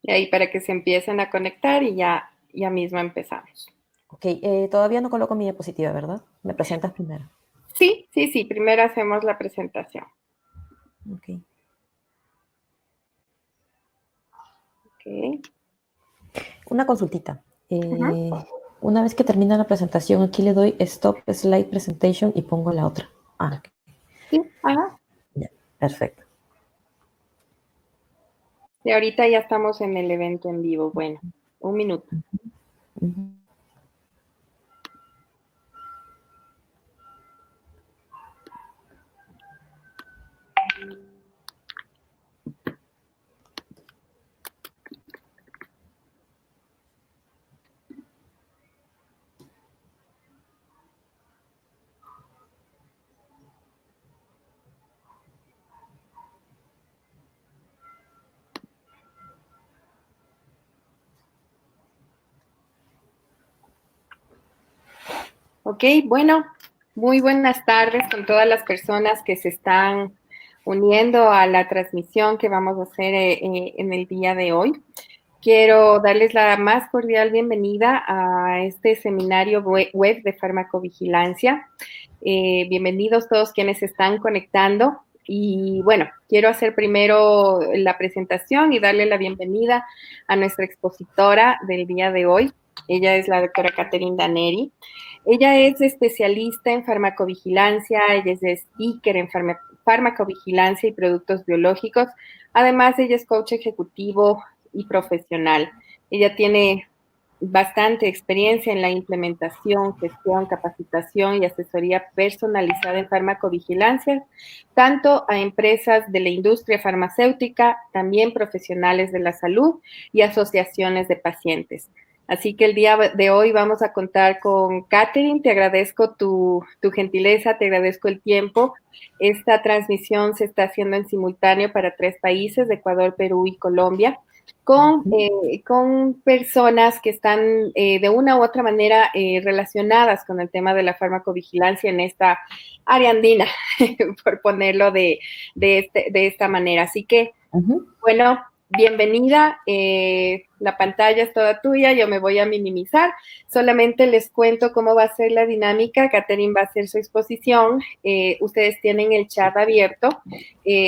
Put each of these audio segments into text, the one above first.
Y ahí para que se empiecen a conectar y ya mismo empezamos. Ok, todavía no coloco mi diapositiva, ¿verdad? Me presentas primero. Sí, sí, sí, primero hacemos la presentación. Ok. Okay. Una consultita. Uh-huh. Una vez que termina la presentación, aquí le doy Stop Slide Presentation y pongo la otra. Ah, ok. Sí, ajá. Ya, perfecto. Y ahorita ya estamos en el evento en vivo. Bueno, un minuto. Uh -huh. Ok, bueno, muy buenas tardes con todas las personas que se están uniendo a la transmisión que vamos a hacer en el día de hoy. Quiero darles la más cordial bienvenida a este seminario web de farmacovigilancia. Bienvenidos todos quienes se están conectando. Y bueno, quiero hacer primero la presentación y darle la bienvenida a nuestra expositora del día de hoy. Ella es la doctora Catherine Daneri. Ella es especialista en farmacovigilancia, ella es speaker en farmacovigilancia y productos biológicos. Además, ella es coach ejecutivo y profesional. Ella tiene bastante experiencia en la implementación, gestión, capacitación y asesoría personalizada en farmacovigilancia, tanto a empresas de la industria farmacéutica, también profesionales de la salud y asociaciones de pacientes. Así que el día de hoy vamos a contar con Catherine. Te agradezco tu gentileza, te agradezco el tiempo. Esta transmisión se está haciendo en simultáneo para 3 países, Ecuador, Perú y Colombia, con personas que están de una u otra manera relacionadas con el tema de la farmacovigilancia en esta área andina, por ponerlo de esta manera. Así que, bueno, bienvenida. La pantalla es toda tuya, yo me voy a minimizar. Solamente les cuento cómo va a ser la dinámica. Catherine va a hacer su exposición. Ustedes tienen el chat abierto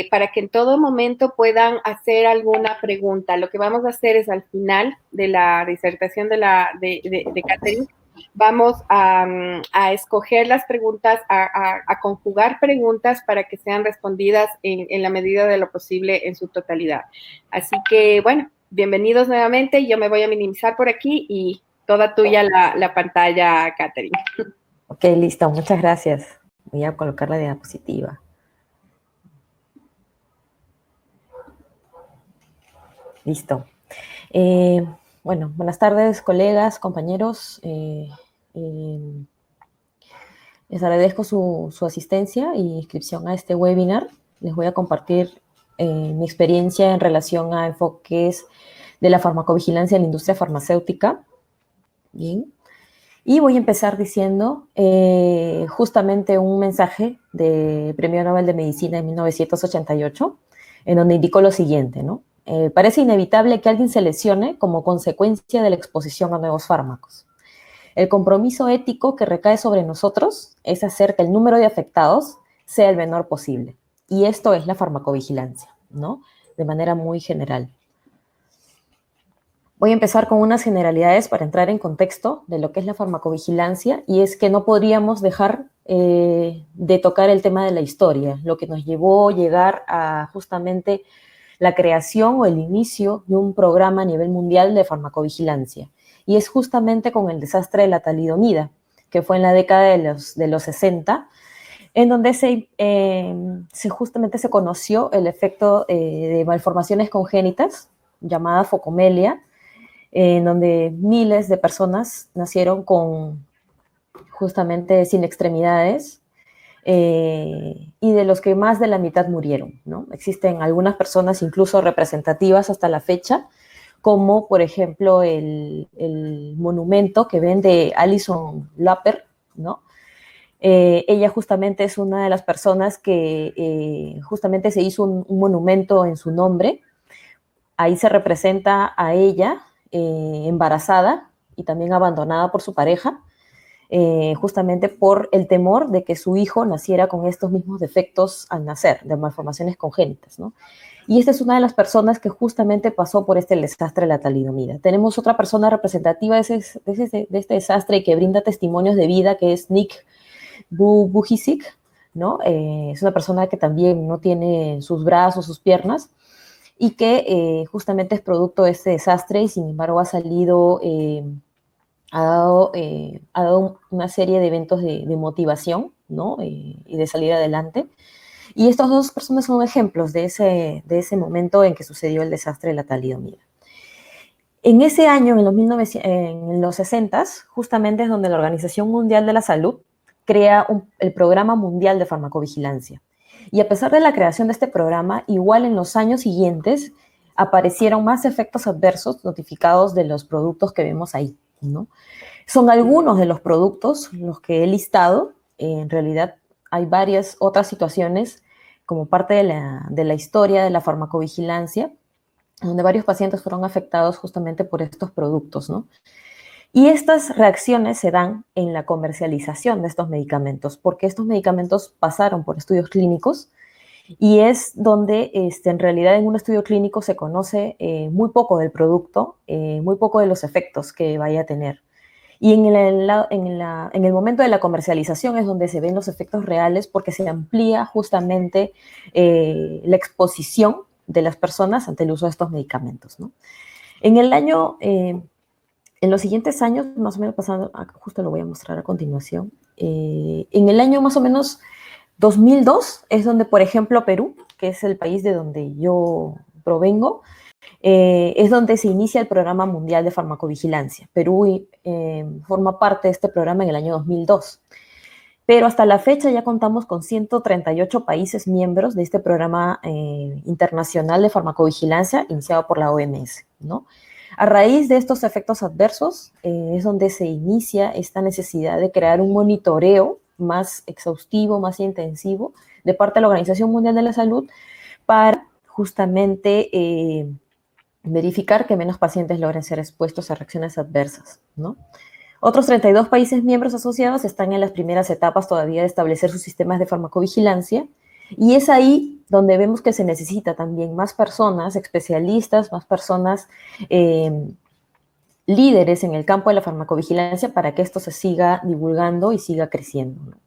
para que en todo momento puedan hacer alguna pregunta. Lo que vamos a hacer es al final de la disertación de Catherine, vamos a escoger las preguntas, a conjugar preguntas para que sean respondidas en la medida de lo posible en su totalidad. Así que, bueno, bienvenidos nuevamente. Yo me voy a minimizar por aquí y toda tuya la pantalla, Catherine. Ok, listo. Muchas gracias. Voy a colocar la diapositiva. Listo. Bueno, buenas tardes, colegas, compañeros. Les agradezco su asistencia y inscripción a este webinar. Les voy a compartir mi experiencia en relación a enfoques de la farmacovigilancia en la industria farmacéutica. Bien. Y voy a empezar diciendo justamente un mensaje de Premio Nobel de Medicina en 1988, en donde indicó lo siguiente, ¿no? Parece inevitable que alguien se lesione como consecuencia de la exposición a nuevos fármacos. El compromiso ético que recae sobre nosotros es hacer que el número de afectados sea el menor posible. Y esto es la farmacovigilancia, ¿no? De manera muy general. Voy a empezar con unas generalidades para entrar en contexto de lo que es la farmacovigilancia, y es que no podríamos dejar de tocar el tema de la historia, lo que nos llevó a llegar a justamente la creación o el inicio de un programa a nivel mundial de farmacovigilancia. Y es justamente con el desastre de la talidomida, que fue en la década de los 60, en donde justamente se conoció el efecto de malformaciones congénitas, llamada focomelia, en donde miles de personas nacieron con justamente sin extremidades, y de los que más de la mitad murieron, ¿no? Existen algunas personas incluso representativas hasta la fecha, como por ejemplo el monumento que ven de Alison Lapper, ¿no? Ella justamente es una de las personas que justamente se hizo un monumento en su nombre, Ahí se representa a ella embarazada y también abandonada por su pareja, justamente por el temor de que su hijo naciera con estos mismos defectos al nacer, de malformaciones congénitas, ¿no? Y esta es una de las personas que justamente pasó por este desastre de la talidomida. Tenemos otra persona representativa de este desastre y que brinda testimonios de vida, que es Nick Vujicic, ¿no? Es una persona que también no tiene sus brazos, sus piernas, y que justamente es producto de este desastre y sin embargo ha salido, ha dado una serie de eventos de motivación, ¿no? Y de salir adelante. Y estas dos personas son ejemplos de ese momento en que sucedió el desastre de la talidomida. En ese año, en los 60, justamente es donde la Organización Mundial de la Salud crea el Programa Mundial de Farmacovigilancia. Y a pesar de la creación de este programa, igual en los años siguientes aparecieron más efectos adversos notificados de los productos que vemos ahí, ¿no? Son algunos de los productos los que he listado. En realidad hay varias otras situaciones como parte de la historia de la farmacovigilancia, donde varios pacientes fueron afectados justamente por estos productos, ¿no? Y estas reacciones se dan en la comercialización de estos medicamentos, porque estos medicamentos pasaron por estudios clínicos y es donde en realidad en un estudio clínico se conoce muy poco del producto, muy poco de los efectos que vaya a tener. Y en el momento de la comercialización es donde se ven los efectos reales porque se amplía justamente la exposición de las personas ante el uso de estos medicamentos, ¿no? En los siguientes años, más o menos pasando, justo lo voy a mostrar a continuación, en el año más o menos 2002 es donde, por ejemplo, Perú, que es el país de donde yo provengo, es donde se inicia el Programa Mundial de Farmacovigilancia. Perú forma parte de este programa en el año 2002. Pero hasta la fecha ya contamos con 138 países miembros de este programa internacional de farmacovigilancia iniciado por la OMS, ¿no? A raíz de estos efectos adversos es donde se inicia esta necesidad de crear un monitoreo más exhaustivo, más intensivo de parte de la Organización Mundial de la Salud para justamente verificar que menos pacientes logren ser expuestos a reacciones adversas, ¿no? Otros 32 países miembros asociados están en las primeras etapas todavía de establecer sus sistemas de farmacovigilancia y es ahí donde vemos que se necesita también más personas, especialistas, más personas líderes en el campo de la farmacovigilancia para que esto se siga divulgando y siga creciendo, ¿no?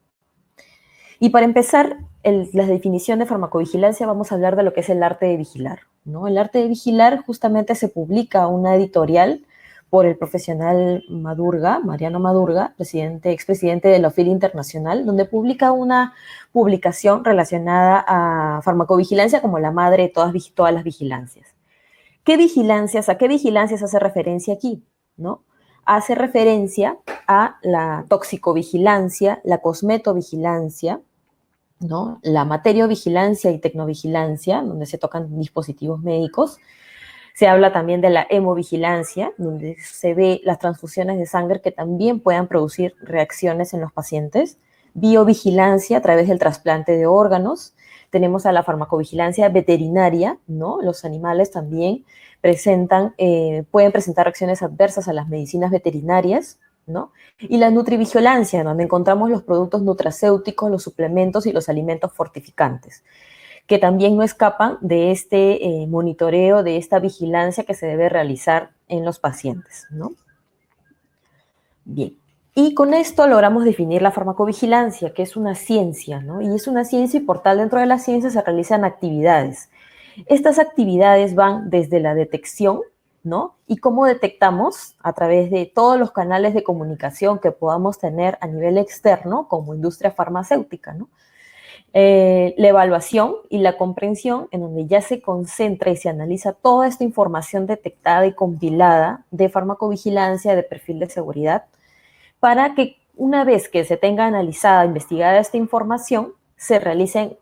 Y para empezar, la definición de farmacovigilancia vamos a hablar de lo que es el arte de vigilar, ¿no? El arte de vigilar justamente se publica una editorial por el profesional Madurga, Mariano Madurga, expresidente de la OFIL Internacional, donde publica una publicación relacionada a farmacovigilancia como la madre de todas las vigilancias. ¿A qué vigilancias hace referencia aquí? ¿No? Hace referencia a la toxicovigilancia, la cosmetovigilancia, ¿no? La materiovigilancia y tecnovigilancia, donde se tocan dispositivos médicos. Se habla también de la hemovigilancia, donde se ve las transfusiones de sangre que también puedan producir reacciones en los pacientes. Biovigilancia a través del trasplante de órganos. Tenemos a la farmacovigilancia veterinaria, ¿no? Los animales también pueden presentar reacciones adversas a las medicinas veterinarias, ¿no? Y la nutrivigilancia, donde encontramos los productos nutracéuticos, los suplementos y los alimentos fortificantes, que también no escapan de este monitoreo, de esta vigilancia que se debe realizar en los pacientes, ¿no? Bien, y con esto logramos definir la farmacovigilancia, que es una ciencia, ¿no? Y es una ciencia y por tal dentro de la ciencia se realizan actividades. Estas actividades van desde la detección, ¿no? Y cómo detectamos a través de todos los canales de comunicación que podamos tener a nivel externo como industria farmacéutica, ¿no? La evaluación y la comprensión, en donde ya se concentra y se analiza toda esta información detectada y compilada de farmacovigilancia, de perfil de seguridad, para que una vez que se tenga analizada, investigada esta información, se realicen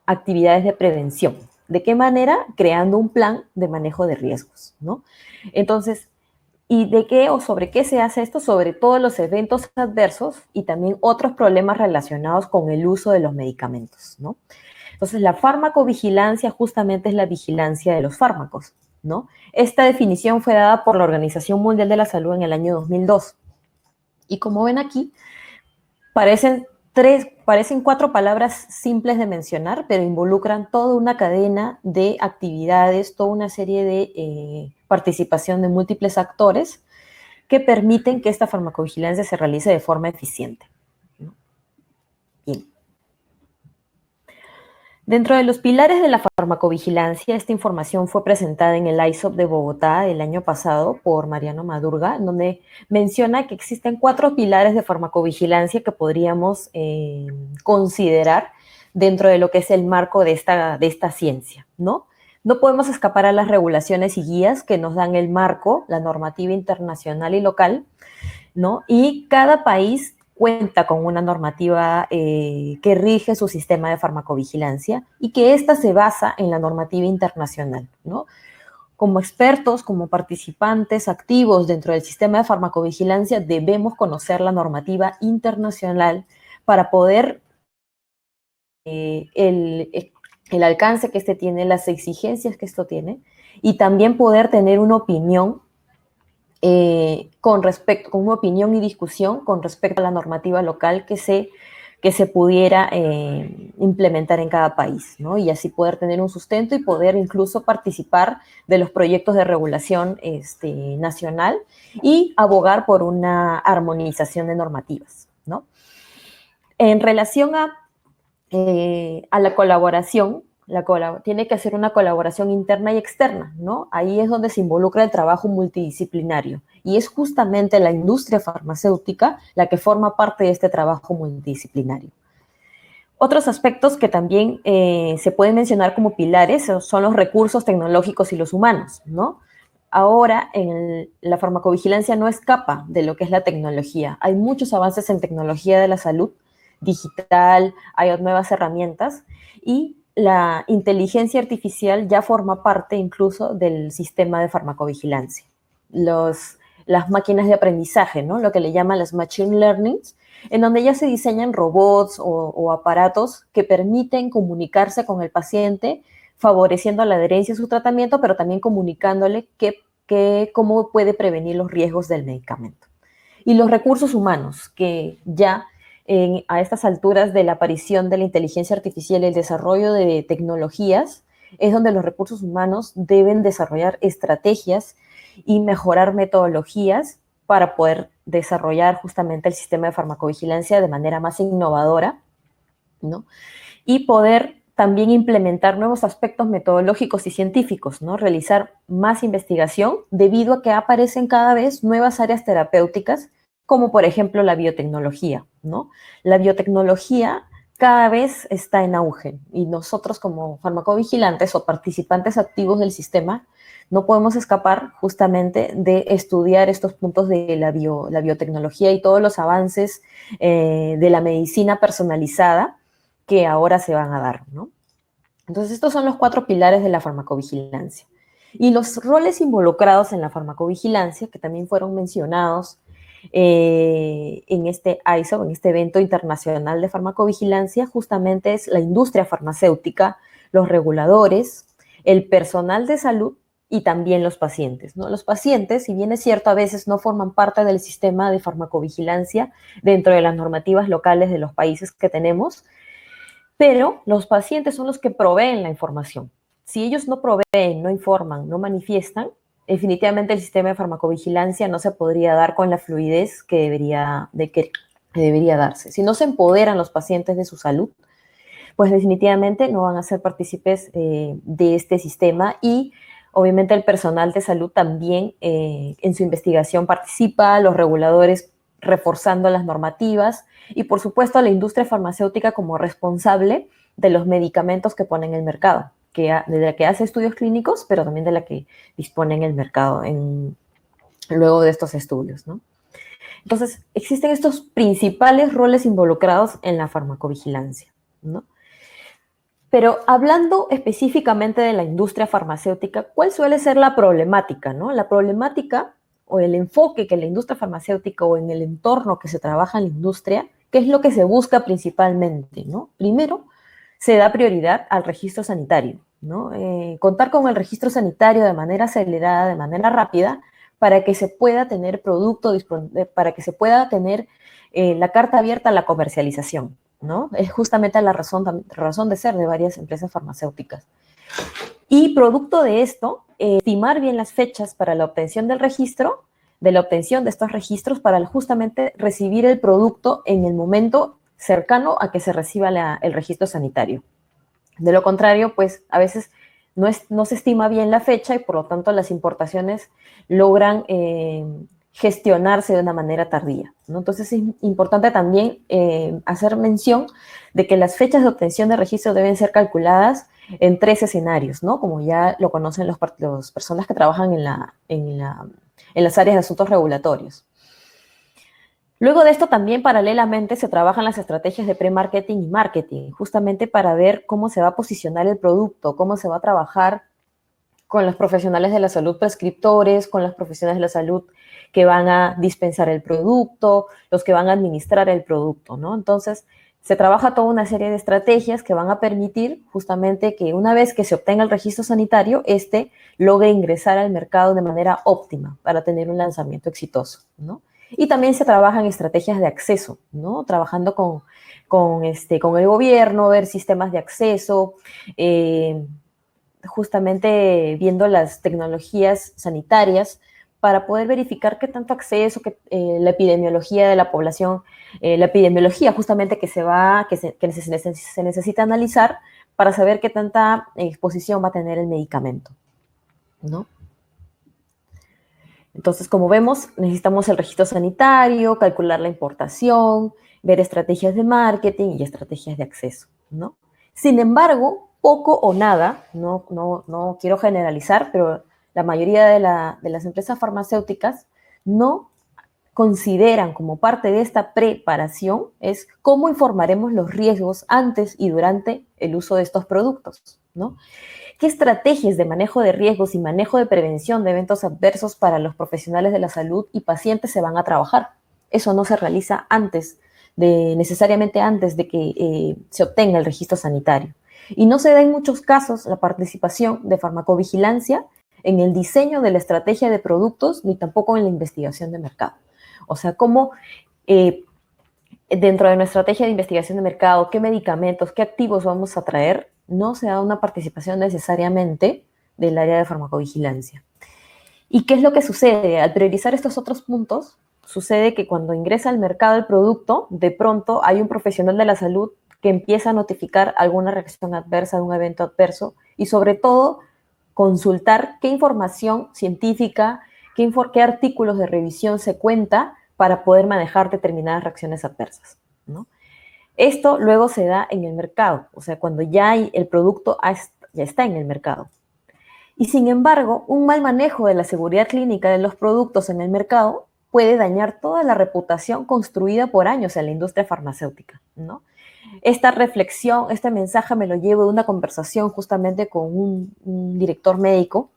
actividades de prevención. ¿De qué manera? Creando un plan de manejo de riesgos, ¿no? Entonces, ¿y de qué o sobre qué se hace esto? Sobre todos los eventos adversos y también otros problemas relacionados con el uso de los medicamentos, ¿no? Entonces, la farmacovigilancia justamente es la vigilancia de los fármacos. ¿no? Esta definición fue dada por la Organización Mundial de la Salud en el año 2002. Y como ven aquí, parecen cuatro palabras simples de mencionar, pero involucran toda una cadena de actividades, toda una serie de participación de múltiples actores que permiten que esta farmacovigilancia se realice de forma eficiente. Bien. Dentro de los pilares de la farmacovigilancia, esta información fue presentada en el ISOP de Bogotá el año pasado por Mariano Madurga, donde menciona que existen 4 pilares de farmacovigilancia que podríamos considerar dentro de lo que es el marco de esta ciencia, ¿no? No podemos escapar a las regulaciones y guías que nos dan el marco, la normativa internacional y local, ¿no? Y cada país cuenta con una normativa que rige su sistema de farmacovigilancia y que ésta se basa en la normativa internacional, ¿no? Como expertos, como participantes activos dentro del sistema de farmacovigilancia, debemos conocer la normativa internacional para poder el alcance que este tiene, las exigencias que esto tiene, y también poder tener una opinión con una opinión y discusión con respecto a la normativa local que se pudiera implementar en cada país, ¿no? Y así poder tener un sustento y poder incluso participar de los proyectos de regulación nacional y abogar por una armonización de normativas, ¿no? En relación a la colaboración, tiene que hacer una colaboración interna y externa, ¿no? Ahí es donde se involucra el trabajo multidisciplinario. Y es justamente la industria farmacéutica la que forma parte de este trabajo multidisciplinario. Otros aspectos que también se pueden mencionar como pilares son los recursos tecnológicos y los humanos, ¿no? Ahora, la farmacovigilancia no escapa de lo que es la tecnología. Hay muchos avances en tecnología de la salud digital, hay nuevas herramientas y la inteligencia artificial ya forma parte incluso del sistema de farmacovigilancia. Las máquinas de aprendizaje, ¿no? Lo que le llaman las machine learnings, en donde ya se diseñan robots o aparatos que permiten comunicarse con el paciente, favoreciendo la adherencia a su tratamiento, pero también comunicándole cómo puede prevenir los riesgos del medicamento. Y los recursos humanos, que ya a estas alturas de la aparición de la inteligencia artificial y el desarrollo de tecnologías, es donde los recursos humanos deben desarrollar estrategias y mejorar metodologías para poder desarrollar justamente el sistema de farmacovigilancia de manera más innovadora, ¿no? Y poder también implementar nuevos aspectos metodológicos y científicos, ¿no? Realizar más investigación debido a que aparecen cada vez nuevas áreas terapéuticas, como por ejemplo la biotecnología, ¿no? La biotecnología cada vez está en auge y nosotros como farmacovigilantes o participantes activos del sistema no podemos escapar justamente de estudiar estos puntos de la biotecnología y todos los avances de la medicina personalizada que ahora se van a dar, ¿no? Entonces, estos son los 4 pilares de la farmacovigilancia. Y los roles involucrados en la farmacovigilancia, que también fueron mencionados en este ISO, en este evento internacional de farmacovigilancia, justamente es la industria farmacéutica, los reguladores, el personal de salud y también los pacientes, ¿no? Los pacientes, si bien es cierto, a veces no forman parte del sistema de farmacovigilancia dentro de las normativas locales de los países que tenemos, pero los pacientes son los que proveen la información. Si ellos no proveen, no informan, no manifiestan, definitivamente el sistema de farmacovigilancia no se podría dar con la fluidez que debería darse. Si no se empoderan los pacientes de su salud, pues definitivamente no van a ser partícipes de este sistema y obviamente el personal de salud también en su investigación participa, los reguladores reforzando las normativas y por supuesto la industria farmacéutica como responsable de los medicamentos que pone en el mercado, de la que hace estudios clínicos, pero también de la que dispone en el mercado luego de estos estudios, ¿no? Entonces, existen estos principales roles involucrados en la farmacovigilancia, ¿no? Pero hablando específicamente de la industria farmacéutica, ¿cuál suele ser la problemática, ¿no? La problemática o el enfoque que la industria farmacéutica o en el entorno que se trabaja en la industria, ¿qué es lo que se busca principalmente, ¿no? Primero, se da prioridad al registro sanitario, ¿no? Contar con el registro sanitario de manera acelerada, de manera rápida, para que se pueda tener producto, para que se pueda tener la carta abierta a la comercialización, ¿no? Es justamente la razón de ser de varias empresas farmacéuticas. Y producto de esto, estimar bien las fechas para la obtención del registro, de la obtención de estos registros para justamente recibir el producto en el momento cercano a que se reciba el registro sanitario. De lo contrario, pues a veces no se estima bien la fecha y por lo tanto las importaciones logran gestionarse de una manera tardía, ¿no? Entonces es importante también hacer mención de que las fechas de obtención de registro deben ser calculadas en 3 escenarios, ¿no? Como ya lo conocen las personas que trabajan en las áreas de asuntos regulatorios. Luego de esto también paralelamente se trabajan las estrategias de pre-marketing y marketing, justamente para ver cómo se va a posicionar el producto, cómo se va a trabajar con los profesionales de la salud prescriptores, con los profesionales de la salud que van a dispensar el producto, los que van a administrar el producto, ¿no? Entonces, se trabaja toda una serie de estrategias que van a permitir justamente que una vez que se obtenga el registro sanitario, logre ingresar al mercado de manera óptima para tener un lanzamiento exitoso, ¿no? Y también se trabajan estrategias de acceso, ¿no? Trabajando con el gobierno, ver sistemas de acceso, justamente viendo las tecnologías sanitarias para poder verificar qué tanto acceso, la epidemiología de la población, la epidemiología justamente que se necesita analizar para saber qué tanta exposición va a tener el medicamento, ¿no? Entonces, como vemos, necesitamos el registro sanitario, calcular la importación, ver estrategias de marketing y estrategias de acceso, ¿no? Sin embargo, poco o nada, no quiero generalizar, pero la mayoría de las empresas farmacéuticas no consideran como parte de esta preparación es cómo informaremos los riesgos antes y durante el uso de estos productos, ¿no? ¿Qué estrategias de manejo de riesgos y manejo de prevención de eventos adversos para los profesionales de la salud y pacientes se van a trabajar? Eso no se realiza necesariamente antes de que se obtenga el registro sanitario. Y no se da en muchos casos la participación de farmacovigilancia en el diseño de la estrategia de productos ni tampoco en la investigación de mercado. O sea, cómo dentro de nuestra estrategia de investigación de mercado, qué medicamentos, qué activos vamos a traer, no se da una participación necesariamente del área de farmacovigilancia. ¿Y qué es lo que sucede? Al priorizar estos otros puntos, sucede que cuando ingresa al mercado el producto, de pronto hay un profesional de la salud que empieza a notificar alguna reacción adversa, algún evento adverso, y sobre todo consultar qué información científica, qué artículos de revisión se cuenta para poder manejar determinadas reacciones adversas, ¿no? Esto luego se da en el mercado, o sea, cuando ya el producto ya está en el mercado. Y sin embargo, un mal manejo de la seguridad clínica de los productos en el mercado puede dañar toda la reputación construida por años en la industria farmacéutica, ¿no? Esta reflexión, este mensaje me lo llevo de una conversación justamente con un director médico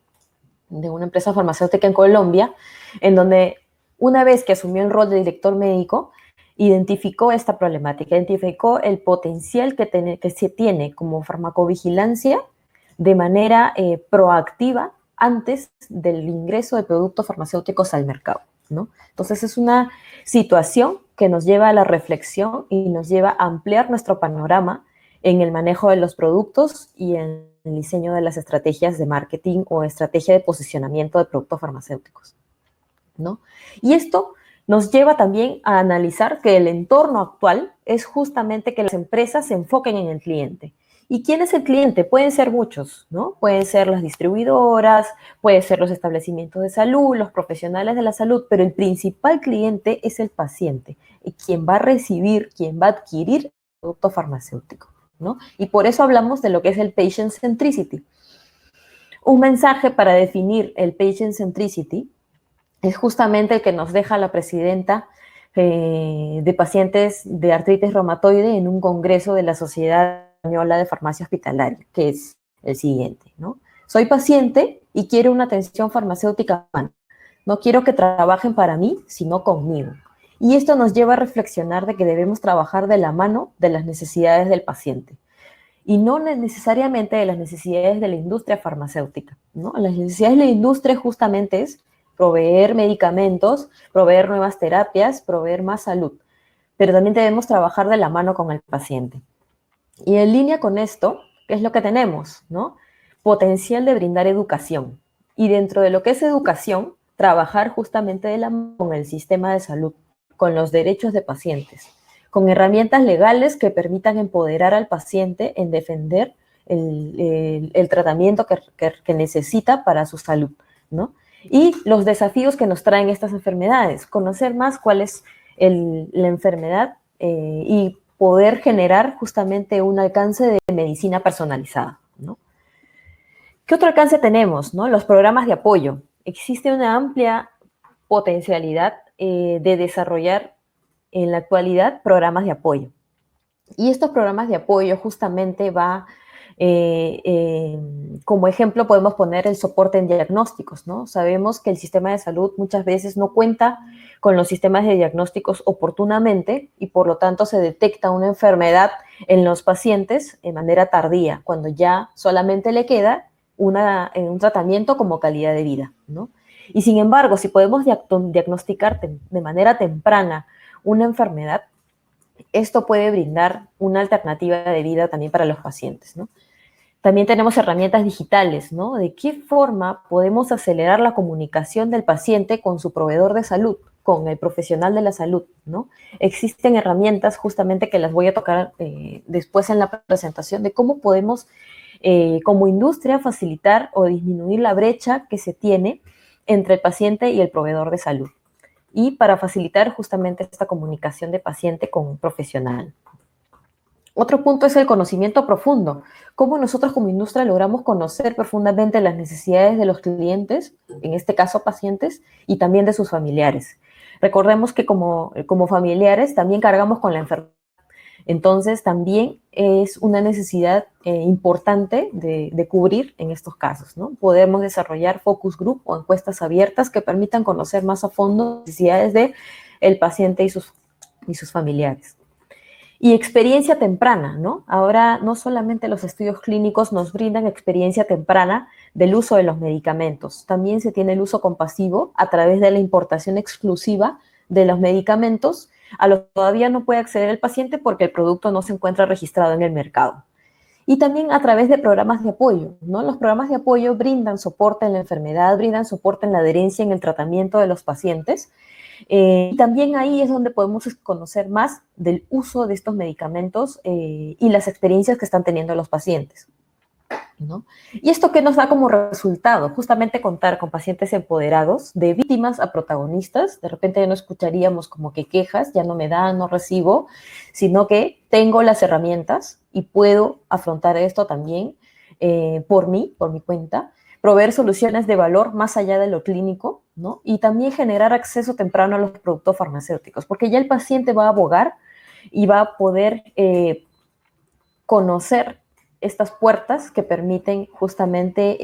de una empresa farmacéutica en Colombia, en donde una vez que asumió el rol de director médico, identificó esta problemática, identificó el potencial que se tiene como farmacovigilancia de manera proactiva antes del ingreso de productos farmacéuticos al mercado, ¿no? Entonces es una situación que nos lleva a la reflexión y nos lleva a ampliar nuestro panorama en el manejo de los productos y en el diseño de las estrategias de marketing o estrategia de posicionamiento de productos farmacéuticos, ¿no? Y esto nos lleva también a analizar que el entorno actual es justamente que las empresas se enfoquen en el cliente. ¿Y quién es el cliente? Pueden ser muchos, ¿no? Pueden ser las distribuidoras, pueden ser los establecimientos de salud, los profesionales de la salud, pero el principal cliente es el paciente, y quien va a recibir, quien va a adquirir el producto farmacéutico, ¿no? Y por eso hablamos de lo que es el patient centricity. Un mensaje para definir el patient centricity es justamente el que nos deja la presidenta de pacientes de artritis reumatoide en un congreso de la Sociedad Española de Farmacia Hospitalaria, que es el siguiente, ¿no? Soy paciente y quiero una atención farmacéutica humana. No quiero que trabajen para mí, sino conmigo. Y esto nos lleva a reflexionar de que debemos trabajar de la mano de las necesidades del paciente. y no necesariamente de las necesidades de la industria farmacéutica, ¿no? Las necesidades de la industria justamente es proveer medicamentos, proveer nuevas terapias, proveer más salud, pero también debemos trabajar de la mano con el paciente. Y en línea con esto, ¿qué es lo que tenemos? ¿No? Potencial de brindar educación. Y dentro de lo que es educación, trabajar justamente de la mano con el sistema de salud, con los derechos de pacientes, con herramientas legales que permitan empoderar al paciente en defender el tratamiento que necesita para su salud, ¿no? Y los desafíos que nos traen estas enfermedades, conocer más cuál es la enfermedad y poder generar justamente un alcance de medicina personalizada, ¿no? ¿Qué otro alcance tenemos, no? Los programas de apoyo. Existe una amplia potencialidad de desarrollar en la actualidad programas de apoyo. Y estos programas de apoyo justamente como ejemplo podemos poner el soporte en diagnósticos, ¿no? Sabemos que el sistema de salud muchas veces no cuenta con los sistemas de diagnósticos oportunamente y por lo tanto se detecta una enfermedad en los pacientes de manera tardía, cuando ya solamente le queda un tratamiento como calidad de vida, ¿no? Y sin embargo, si podemos diagnosticar de manera temprana una enfermedad, esto puede brindar una alternativa de vida también para los pacientes, ¿no? También tenemos herramientas digitales, ¿no? ¿De qué forma podemos acelerar la comunicación del paciente con su proveedor de salud, con el profesional de la salud, ¿no? Existen herramientas justamente que las voy a tocar después en la presentación de cómo podemos, como industria, facilitar o disminuir la brecha que se tiene entre el paciente y el proveedor de salud. Y para facilitar justamente esta comunicación de paciente con un profesional. Otro punto es el conocimiento profundo. Cómo nosotros como industria logramos conocer profundamente las necesidades de los clientes, en este caso pacientes, y también de sus familiares. Recordemos que como familiares también cargamos con la enfermedad. Entonces también es una necesidad importante de cubrir en estos casos, ¿no? Podemos desarrollar focus group o encuestas abiertas que permitan conocer más a fondo las necesidades del paciente y sus familiares. Y experiencia temprana, ¿no? Ahora no solamente los estudios clínicos nos brindan experiencia temprana del uso de los medicamentos, también se tiene el uso compasivo a través de la importación exclusiva de los medicamentos a los que todavía no puede acceder el paciente porque el producto no se encuentra registrado en el mercado. Y también a través de programas de apoyo, ¿no? Los programas de apoyo brindan soporte en la enfermedad, brindan soporte en la adherencia en el tratamiento de los pacientes. Y también ahí es donde podemos conocer más del uso de estos medicamentos y las experiencias que están teniendo los pacientes, ¿no? ¿Y esto qué nos da como resultado? Justamente contar con pacientes empoderados, de víctimas a protagonistas. De repente ya no escucharíamos como que quejas, ya no me dan, no recibo, sino que tengo las herramientas y puedo afrontar esto también por mi cuenta, proveer soluciones de valor más allá de lo clínico, ¿no? Y también generar acceso temprano a los productos farmacéuticos, porque ya el paciente va a abogar y va a poder conocer estas puertas que permiten justamente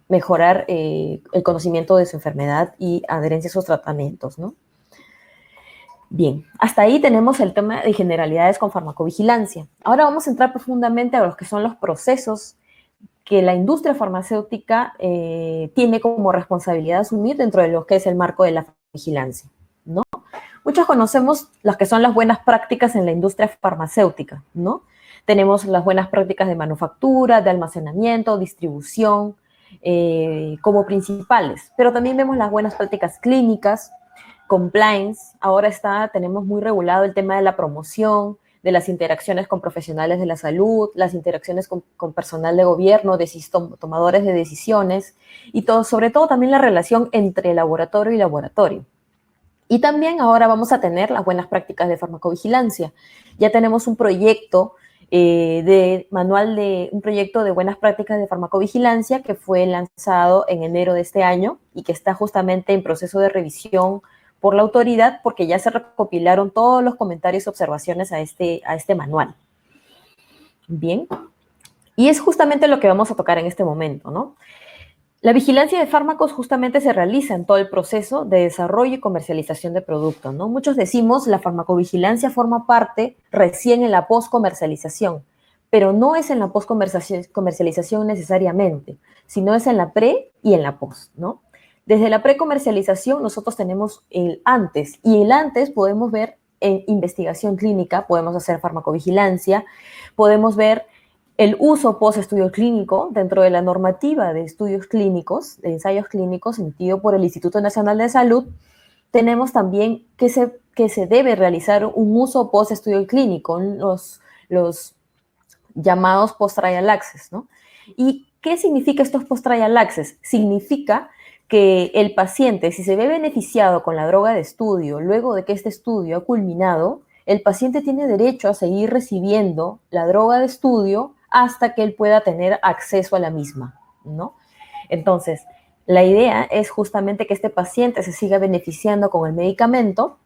mejorar el conocimiento de su enfermedad y adherencia a sus tratamientos, ¿no? Bien, hasta ahí tenemos el tema de generalidades con farmacovigilancia. Ahora vamos a entrar profundamente a los que son los procesos que la industria farmacéutica tiene como responsabilidad asumir dentro de lo que es el marco de la vigilancia, ¿no? Muchos conocemos las que son las buenas prácticas en la industria farmacéutica, ¿no? Tenemos las buenas prácticas de manufactura, de almacenamiento, distribución, como principales, pero también vemos las buenas prácticas clínicas, compliance. Ahora tenemos muy regulado el tema de la promoción, de las interacciones con profesionales de la salud, las interacciones con personal de gobierno, tomadores de decisiones y todo, sobre todo también la relación entre laboratorio y laboratorio. Y también ahora vamos a tener las buenas prácticas de farmacovigilancia. Ya tenemos un proyecto un proyecto de buenas prácticas de farmacovigilancia que fue lanzado en enero de este año y que está justamente en proceso de revisión por la autoridad porque ya se recopilaron todos los comentarios y observaciones a este manual. Bien, y es justamente lo que vamos a tocar en este momento, ¿no? La vigilancia de fármacos justamente se realiza en todo el proceso de desarrollo y comercialización de productos, ¿no? Muchos decimos la farmacovigilancia forma parte recién en la postcomercialización, pero no es en la post-comercialización necesariamente, sino es en la pre y en la post, ¿no? Desde la precomercialización nosotros tenemos el antes, y el antes podemos ver en investigación clínica, podemos hacer farmacovigilancia, podemos ver el uso post-estudio clínico dentro de la normativa de estudios clínicos, de ensayos clínicos emitido por el Instituto Nacional de Salud. Tenemos también que se debe realizar un uso post-estudio clínico, los llamados post-trial access, ¿no? ¿Y qué significa estos post-trial access? Significa que el paciente, si se ve beneficiado con la droga de estudio, luego de que este estudio ha culminado, el paciente tiene derecho a seguir recibiendo la droga de estudio hasta que él pueda tener acceso a la misma, ¿no? Entonces, la idea es justamente que este paciente se siga beneficiando con el medicamento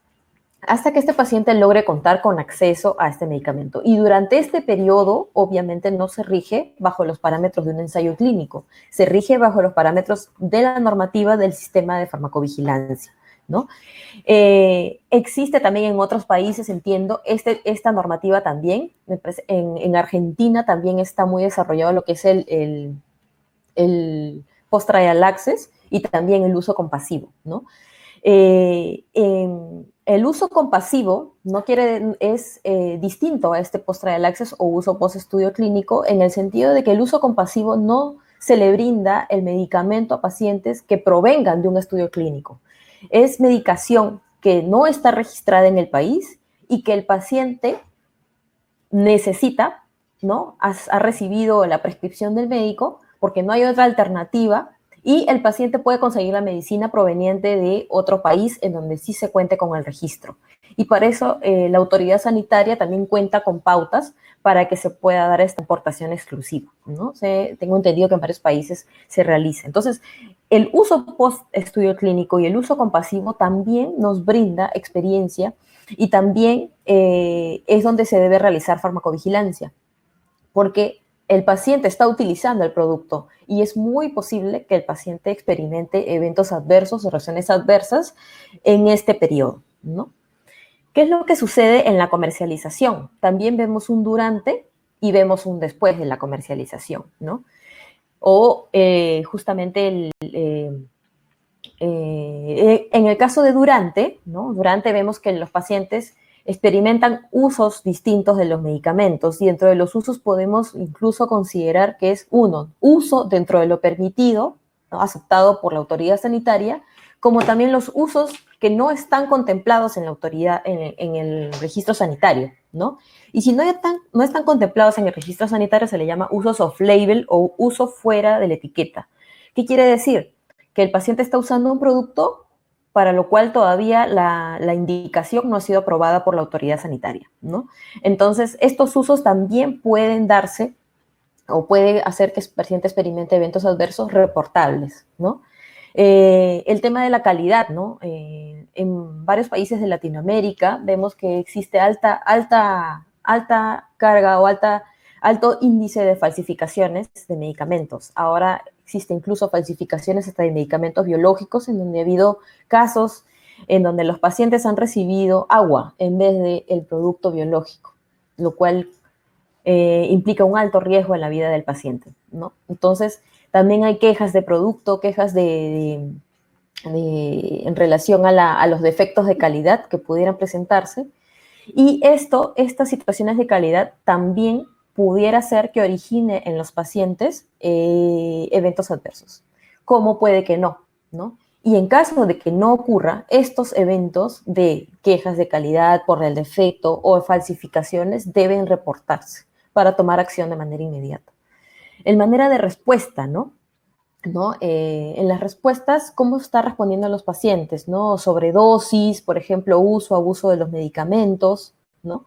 hasta que este paciente logre contar con acceso a este medicamento. Y durante este periodo, obviamente, no se rige bajo los parámetros de un ensayo clínico, se rige bajo los parámetros de la normativa del sistema de farmacovigilancia, ¿no? Existe también en otros países, entiendo, esta normativa también. En Argentina también está muy desarrollado lo que es el post-trial access y también el uso compasivo, ¿no? El uso compasivo es distinto a este post-trial access o uso post-estudio clínico, en el sentido de que el uso compasivo no se le brinda el medicamento a pacientes que provengan de un estudio clínico. Es medicación que no está registrada en el país y que el paciente necesita, ¿no? Ha recibido la prescripción del médico porque no hay otra alternativa, y el paciente puede conseguir la medicina proveniente de otro país en donde sí se cuente con el registro. Y para eso la autoridad sanitaria también cuenta con pautas para que se pueda dar esta importación exclusiva, ¿no? Tengo entendido que en varios países se realiza. Entonces, el uso post-estudio clínico y el uso compasivo también nos brinda experiencia, y también es donde se debe realizar farmacovigilancia, porque el paciente está utilizando el producto y es muy posible que el paciente experimente eventos adversos o reacciones adversas en este periodo, ¿no? ¿Qué es lo que sucede en la comercialización? También vemos un durante y vemos un después de la comercialización, ¿no? O justamente en el caso de durante, ¿no? Durante vemos que los pacientes experimentan usos distintos de los medicamentos, y dentro de los usos podemos incluso considerar que es uso dentro de lo permitido, ¿no? Aceptado por la autoridad sanitaria, como también los usos que no están contemplados en la autoridad, en el registro sanitario, ¿no? Y si no están contemplados en el registro sanitario, se le llama usos off-label o uso fuera de la etiqueta. ¿Qué quiere decir? Que el paciente está usando un producto para lo cual todavía la indicación no ha sido aprobada por la autoridad sanitaria, ¿no? Entonces, estos usos también pueden darse o puede hacer que el paciente experimente eventos adversos reportables, ¿no? El tema de la calidad, ¿no? En varios países de Latinoamérica vemos que existe alta carga o alto índice de falsificaciones de medicamentos. Ahora existe incluso falsificaciones hasta de medicamentos biológicos, en donde ha habido casos en donde los pacientes han recibido agua en vez del producto biológico, lo cual implica un alto riesgo en la vida del paciente, ¿no? Entonces, también hay quejas de producto, quejas en relación a los defectos de calidad que pudieran presentarse. Y estas situaciones de calidad también pudiera ser que origine en los pacientes eventos adversos. ¿Cómo puede que no? ¿No? Y en caso de que no ocurra, estos eventos de quejas de calidad por el defecto o falsificaciones deben reportarse para tomar acción de manera inmediata. En manera de respuesta, ¿no? En las respuestas, ¿cómo está respondiendo a los pacientes? ¿No? Sobredosis, por ejemplo, abuso de los medicamentos, ¿no?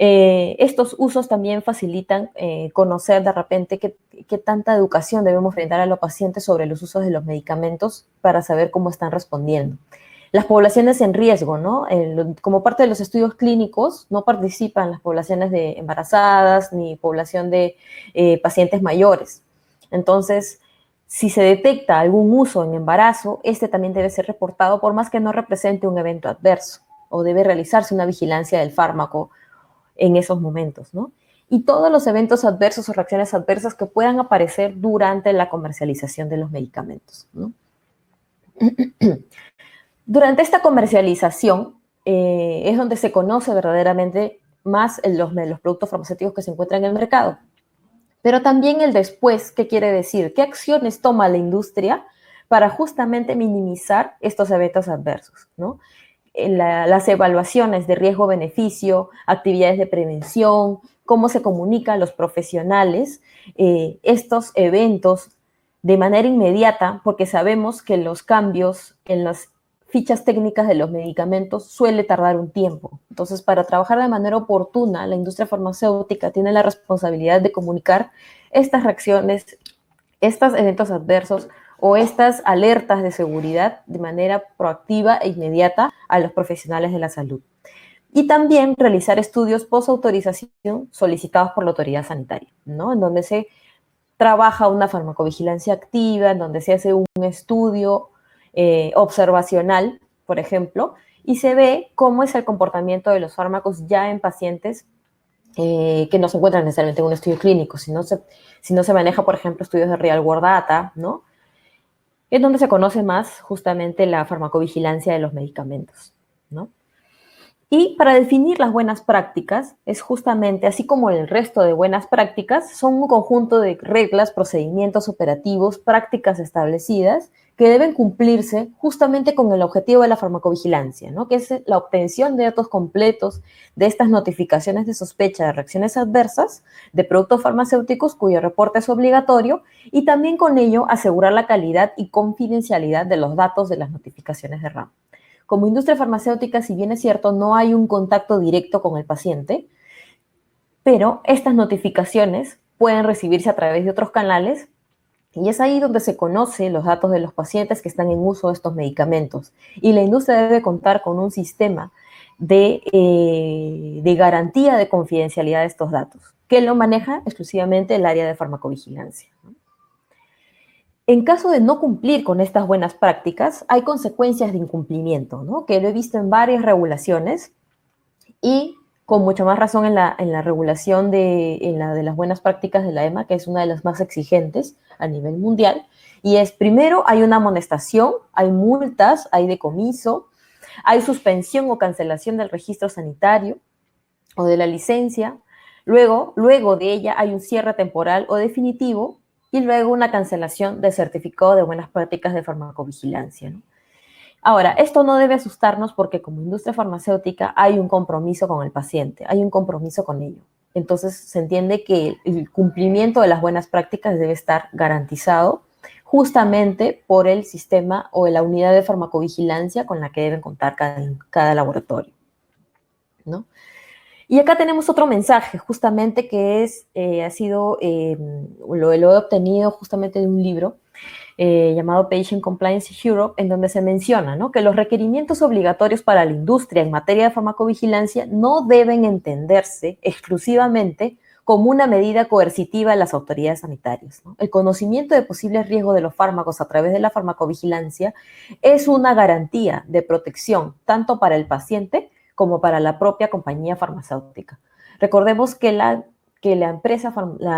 Estos usos también facilitan conocer de repente qué tanta educación debemos brindar a los pacientes sobre los usos de los medicamentos para saber cómo están respondiendo. Las poblaciones en riesgo, ¿no? Como parte de los estudios clínicos, no participan las poblaciones de embarazadas ni población de pacientes mayores. Entonces, si se detecta algún uso en embarazo, este también debe ser reportado por más que no represente un evento adverso, o debe realizarse una vigilancia del fármaco en esos momentos, ¿no? y todos los eventos adversos o reacciones adversas que puedan aparecer durante la comercialización de los medicamentos, ¿no? Durante esta comercialización es donde se conoce verdaderamente más los productos farmacéuticos que se encuentran en el mercado. Pero también el después, ¿qué quiere decir? ¿Qué acciones toma la industria para justamente minimizar estos eventos adversos, ¿no? Las evaluaciones de riesgo-beneficio, actividades de prevención, cómo se comunican los profesionales estos eventos de manera inmediata, porque sabemos que los cambios en las fichas técnicas de los medicamentos suele tardar un tiempo. Entonces, para trabajar de manera oportuna, la industria farmacéutica tiene la responsabilidad de comunicar estas reacciones, estos eventos adversos o estas alertas de seguridad de manera proactiva e inmediata a los profesionales de la salud. Y también realizar estudios post-autorización solicitados por la autoridad sanitaria, ¿no? En donde se trabaja una farmacovigilancia activa, en donde se hace un estudio observacional, por ejemplo, y se ve cómo es el comportamiento de los fármacos ya en pacientes que no se encuentran necesariamente en un estudio clínico, si no se maneja, por ejemplo, estudios de real world data, ¿no? Es donde se conoce más justamente la farmacovigilancia de los medicamentos, ¿no? Y para definir las buenas prácticas, es justamente, así como el resto de buenas prácticas, son un conjunto de reglas, procedimientos operativos, prácticas establecidas que deben cumplirse justamente con el objetivo de la farmacovigilancia, ¿no? Que es la obtención de datos completos de estas notificaciones de sospecha de reacciones adversas de productos farmacéuticos cuyo reporte es obligatorio y también con ello asegurar la calidad y confidencialidad de los datos de las notificaciones de RAM. Como industria farmacéutica, si bien es cierto, no hay un contacto directo con el paciente, pero estas notificaciones pueden recibirse a través de otros canales y es ahí donde se conocen los datos de los pacientes que están en uso de estos medicamentos. Y la industria debe contar con un sistema de garantía de confidencialidad de estos datos, que lo maneja exclusivamente el área de farmacovigilancia. En caso de no cumplir con estas buenas prácticas, hay consecuencias de incumplimiento, ¿no? Que lo he visto en varias regulaciones y con mucha más razón en la regulación de las buenas prácticas de la EMA, que es una de las más exigentes a nivel mundial. Y es, primero, hay una amonestación, hay multas, hay decomiso, hay suspensión o cancelación del registro sanitario o de la licencia. Luego de ella hay un cierre temporal o definitivo y luego una cancelación del certificado de buenas prácticas de farmacovigilancia, ¿no? Ahora, esto no debe asustarnos porque como industria farmacéutica hay un compromiso con el paciente, hay un compromiso con ello. Entonces, se entiende que el cumplimiento de las buenas prácticas debe estar garantizado justamente por el sistema o la unidad de farmacovigilancia con la que deben contar cada laboratorio, ¿no? Y acá tenemos otro mensaje, justamente que es, lo he obtenido justamente de un libro llamado Patient Compliance Europe, en donde se menciona, ¿no?, que los requerimientos obligatorios para la industria en materia de farmacovigilancia no deben entenderse exclusivamente como una medida coercitiva de las autoridades sanitarias, ¿no? El conocimiento de posibles riesgos de los fármacos a través de la farmacovigilancia es una garantía de protección tanto para el paciente como para la propia compañía farmacéutica. Recordemos que la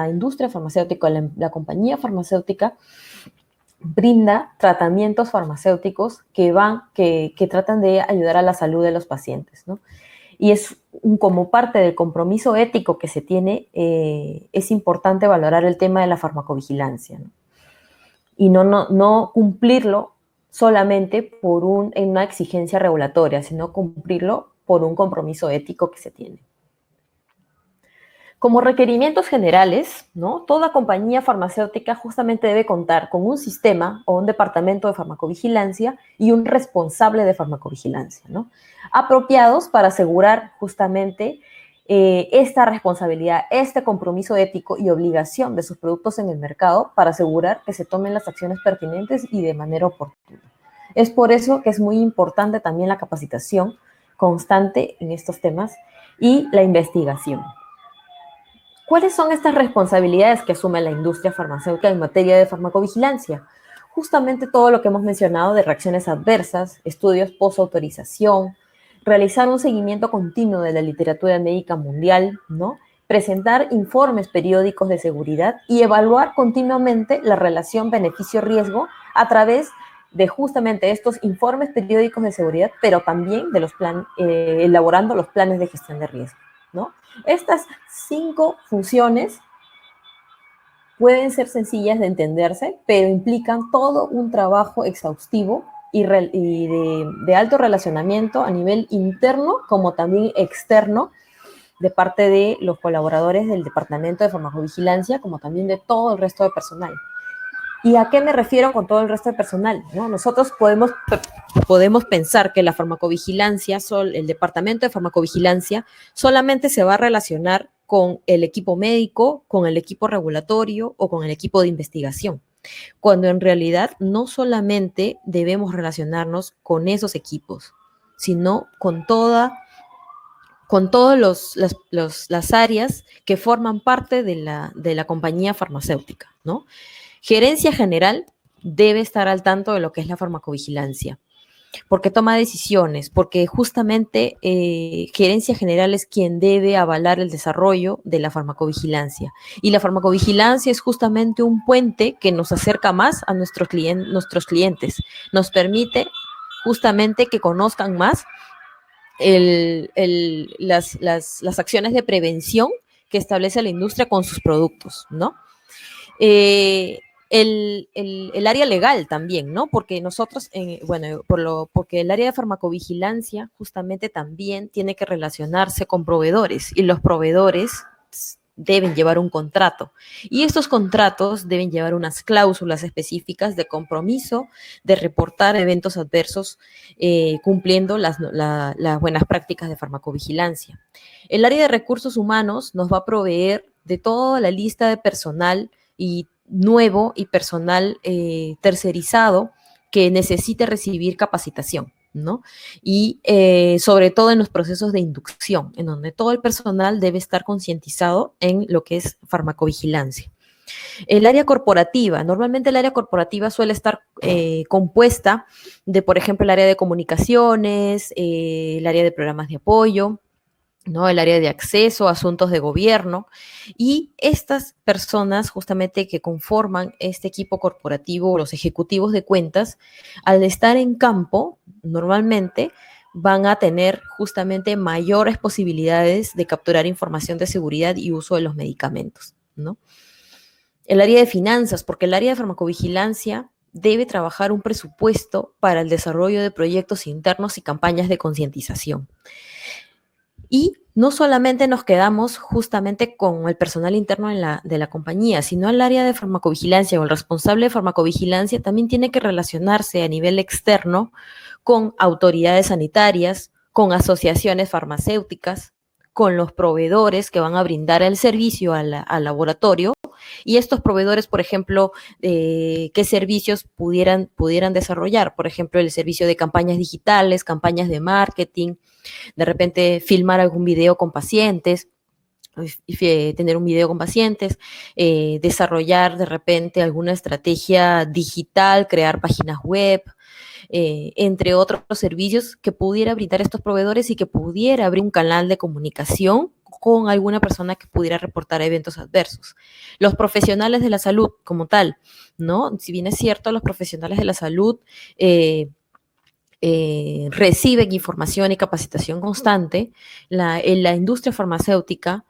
industria farmacéutica, la compañía farmacéutica brinda tratamientos farmacéuticos que tratan de ayudar a la salud de los pacientes, ¿no? Y como parte del compromiso ético que se tiene, es importante valorar el tema de la farmacovigilancia, ¿no? Y no cumplirlo solamente en una exigencia regulatoria, sino cumplirlo por un compromiso ético que se tiene. Como requerimientos generales, ¿no?, toda compañía farmacéutica justamente debe contar con un sistema o un departamento de farmacovigilancia y un responsable de farmacovigilancia, ¿no?, apropiados para asegurar justamente esta responsabilidad, este compromiso ético y obligación de sus productos en el mercado para asegurar que se tomen las acciones pertinentes y de manera oportuna. Es por eso que es muy importante también la capacitación constante en estos temas y la investigación. ¿Cuáles son estas responsabilidades que asume la industria farmacéutica en materia de farmacovigilancia? Justamente todo lo que hemos mencionado de reacciones adversas, estudios post-autorización, realizar un seguimiento continuo de la literatura médica mundial, ¿no?, presentar informes periódicos de seguridad y evaluar continuamente la relación beneficio-riesgo a través de justamente estos informes periódicos de seguridad, pero también de elaborando los planes de gestión de riesgo, ¿no? Estas 5 funciones pueden ser sencillas de entenderse, pero implican todo un trabajo exhaustivo y de alto relacionamiento a nivel interno como también externo de parte de los colaboradores del Departamento de Farmacovigilancia, como también de todo el resto de personal. ¿Y a qué me refiero con todo el resto de personal? ¿No? Nosotros podemos pensar que la farmacovigilancia, el departamento de farmacovigilancia, solamente se va a relacionar con el equipo médico, con el equipo regulatorio o con el equipo de investigación, cuando en realidad no solamente debemos relacionarnos con esos equipos, sino con todas las áreas que forman parte de la compañía farmacéutica, ¿no? Gerencia general debe estar al tanto de lo que es la farmacovigilancia, porque toma decisiones, porque justamente gerencia general es quien debe avalar el desarrollo de la farmacovigilancia. Y la farmacovigilancia es justamente un puente que nos acerca más a nuestros clientes, nos permite justamente que conozcan más las acciones de prevención que establece la industria con sus productos, ¿no? El área legal también, ¿no? Porque nosotros, porque el área de farmacovigilancia justamente también tiene que relacionarse con proveedores y los proveedores deben llevar un contrato y estos contratos deben llevar unas cláusulas específicas de compromiso de reportar eventos adversos cumpliendo las buenas prácticas de farmacovigilancia. El área de recursos humanos nos va a proveer de toda la lista de personal y nuevo y personal tercerizado que necesite recibir capacitación, ¿no? Y sobre todo en los procesos de inducción, en donde todo el personal debe estar concientizado en lo que es farmacovigilancia. El área corporativa, normalmente el área corporativa suele estar compuesta de, por ejemplo, el área de comunicaciones, el área de programas de apoyo, ¿no? El área de acceso, asuntos de gobierno, y estas personas justamente que conforman este equipo corporativo, los ejecutivos de cuentas, al estar en campo, normalmente van a tener justamente mayores posibilidades de capturar información de seguridad y uso de los medicamentos, ¿no? El área de finanzas, porque el área de farmacovigilancia debe trabajar un presupuesto para el desarrollo de proyectos internos y campañas de concientización. Y no solamente nos quedamos justamente con el personal interno de la compañía, sino el área de farmacovigilancia o el responsable de farmacovigilancia también tiene que relacionarse a nivel externo con autoridades sanitarias, con asociaciones farmacéuticas, con los proveedores que van a brindar el servicio al laboratorio. Y estos proveedores, por ejemplo, ¿qué servicios pudieran desarrollar? Por ejemplo, el servicio de campañas digitales, campañas de marketing, de repente filmar algún video con pacientes, tener un video con pacientes, desarrollar de repente alguna estrategia digital, crear páginas web, entre otros servicios que pudiera brindar estos proveedores y que pudiera abrir un canal de comunicación con alguna persona que pudiera reportar eventos adversos. Los profesionales de la salud como tal, ¿no? Si bien es cierto, los profesionales de la salud reciben información y capacitación constante, la industria farmacéutica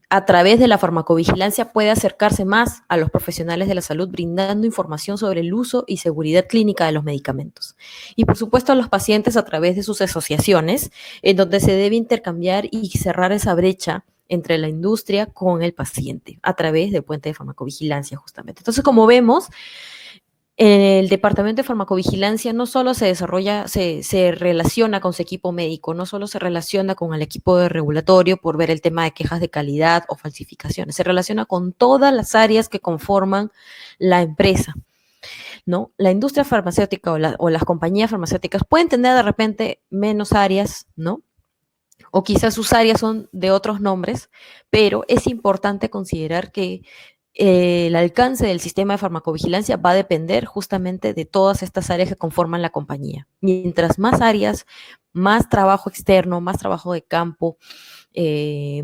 a través de la farmacovigilancia puede acercarse más a los profesionales de la salud brindando información sobre el uso y seguridad clínica de los medicamentos. Y por supuesto a los pacientes a través de sus asociaciones, en donde se debe intercambiar y cerrar esa brecha entre la industria con el paciente a través del puente de farmacovigilancia justamente. Entonces, como vemos, el departamento de farmacovigilancia no solo se relaciona con su equipo médico, no solo se relaciona con el equipo de regulatorio por ver el tema de quejas de calidad o falsificaciones, se relaciona con todas las áreas que conforman la empresa, ¿no? La industria farmacéutica o las compañías farmacéuticas pueden tener de repente menos áreas, ¿no? O quizás sus áreas son de otros nombres, pero es importante considerar que el alcance del sistema de farmacovigilancia va a depender justamente de todas estas áreas que conforman la compañía. Mientras más áreas, más trabajo externo, más trabajo de campo,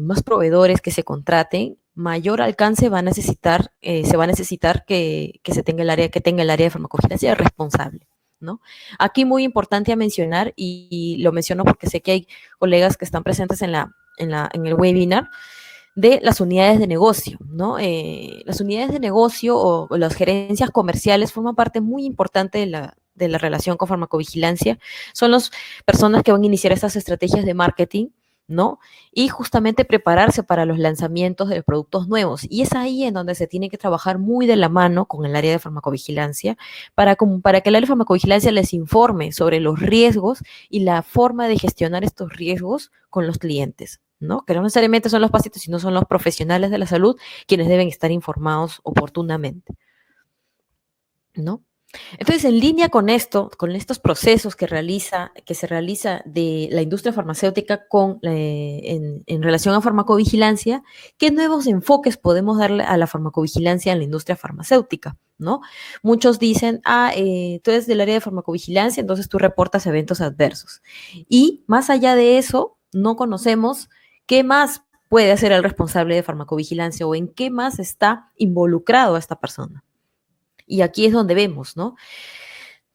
más proveedores que se contraten, mayor alcance se va a necesitar que se tenga el área de farmacovigilancia responsable, ¿no? Aquí muy importante a mencionar, y lo menciono porque sé que hay colegas que están presentes en el webinar, de las unidades de negocio, ¿no? Las unidades de negocio o las gerencias comerciales forman parte muy importante de la relación con farmacovigilancia. Son las personas que van a iniciar estas estrategias de marketing, ¿no? Y justamente prepararse para los lanzamientos de los productos nuevos. Y es ahí en donde se tiene que trabajar muy de la mano con el área de farmacovigilancia para que el área de farmacovigilancia les informe sobre los riesgos y la forma de gestionar estos riesgos con los clientes, ¿no? Que no necesariamente son los pacientes, sino son los profesionales de la salud quienes deben estar informados oportunamente, ¿no? Entonces, en línea con esto, con estos procesos que se realiza de la industria farmacéutica en relación a farmacovigilancia, ¿qué nuevos enfoques podemos darle a la farmacovigilancia en la industria farmacéutica? ¿No? Muchos dicen, tú eres del área de farmacovigilancia, entonces tú reportas eventos adversos. Y más allá de eso, no conocemos qué más puede hacer el responsable de farmacovigilancia o en qué más está involucrado a esta persona. Y aquí es donde vemos, ¿no?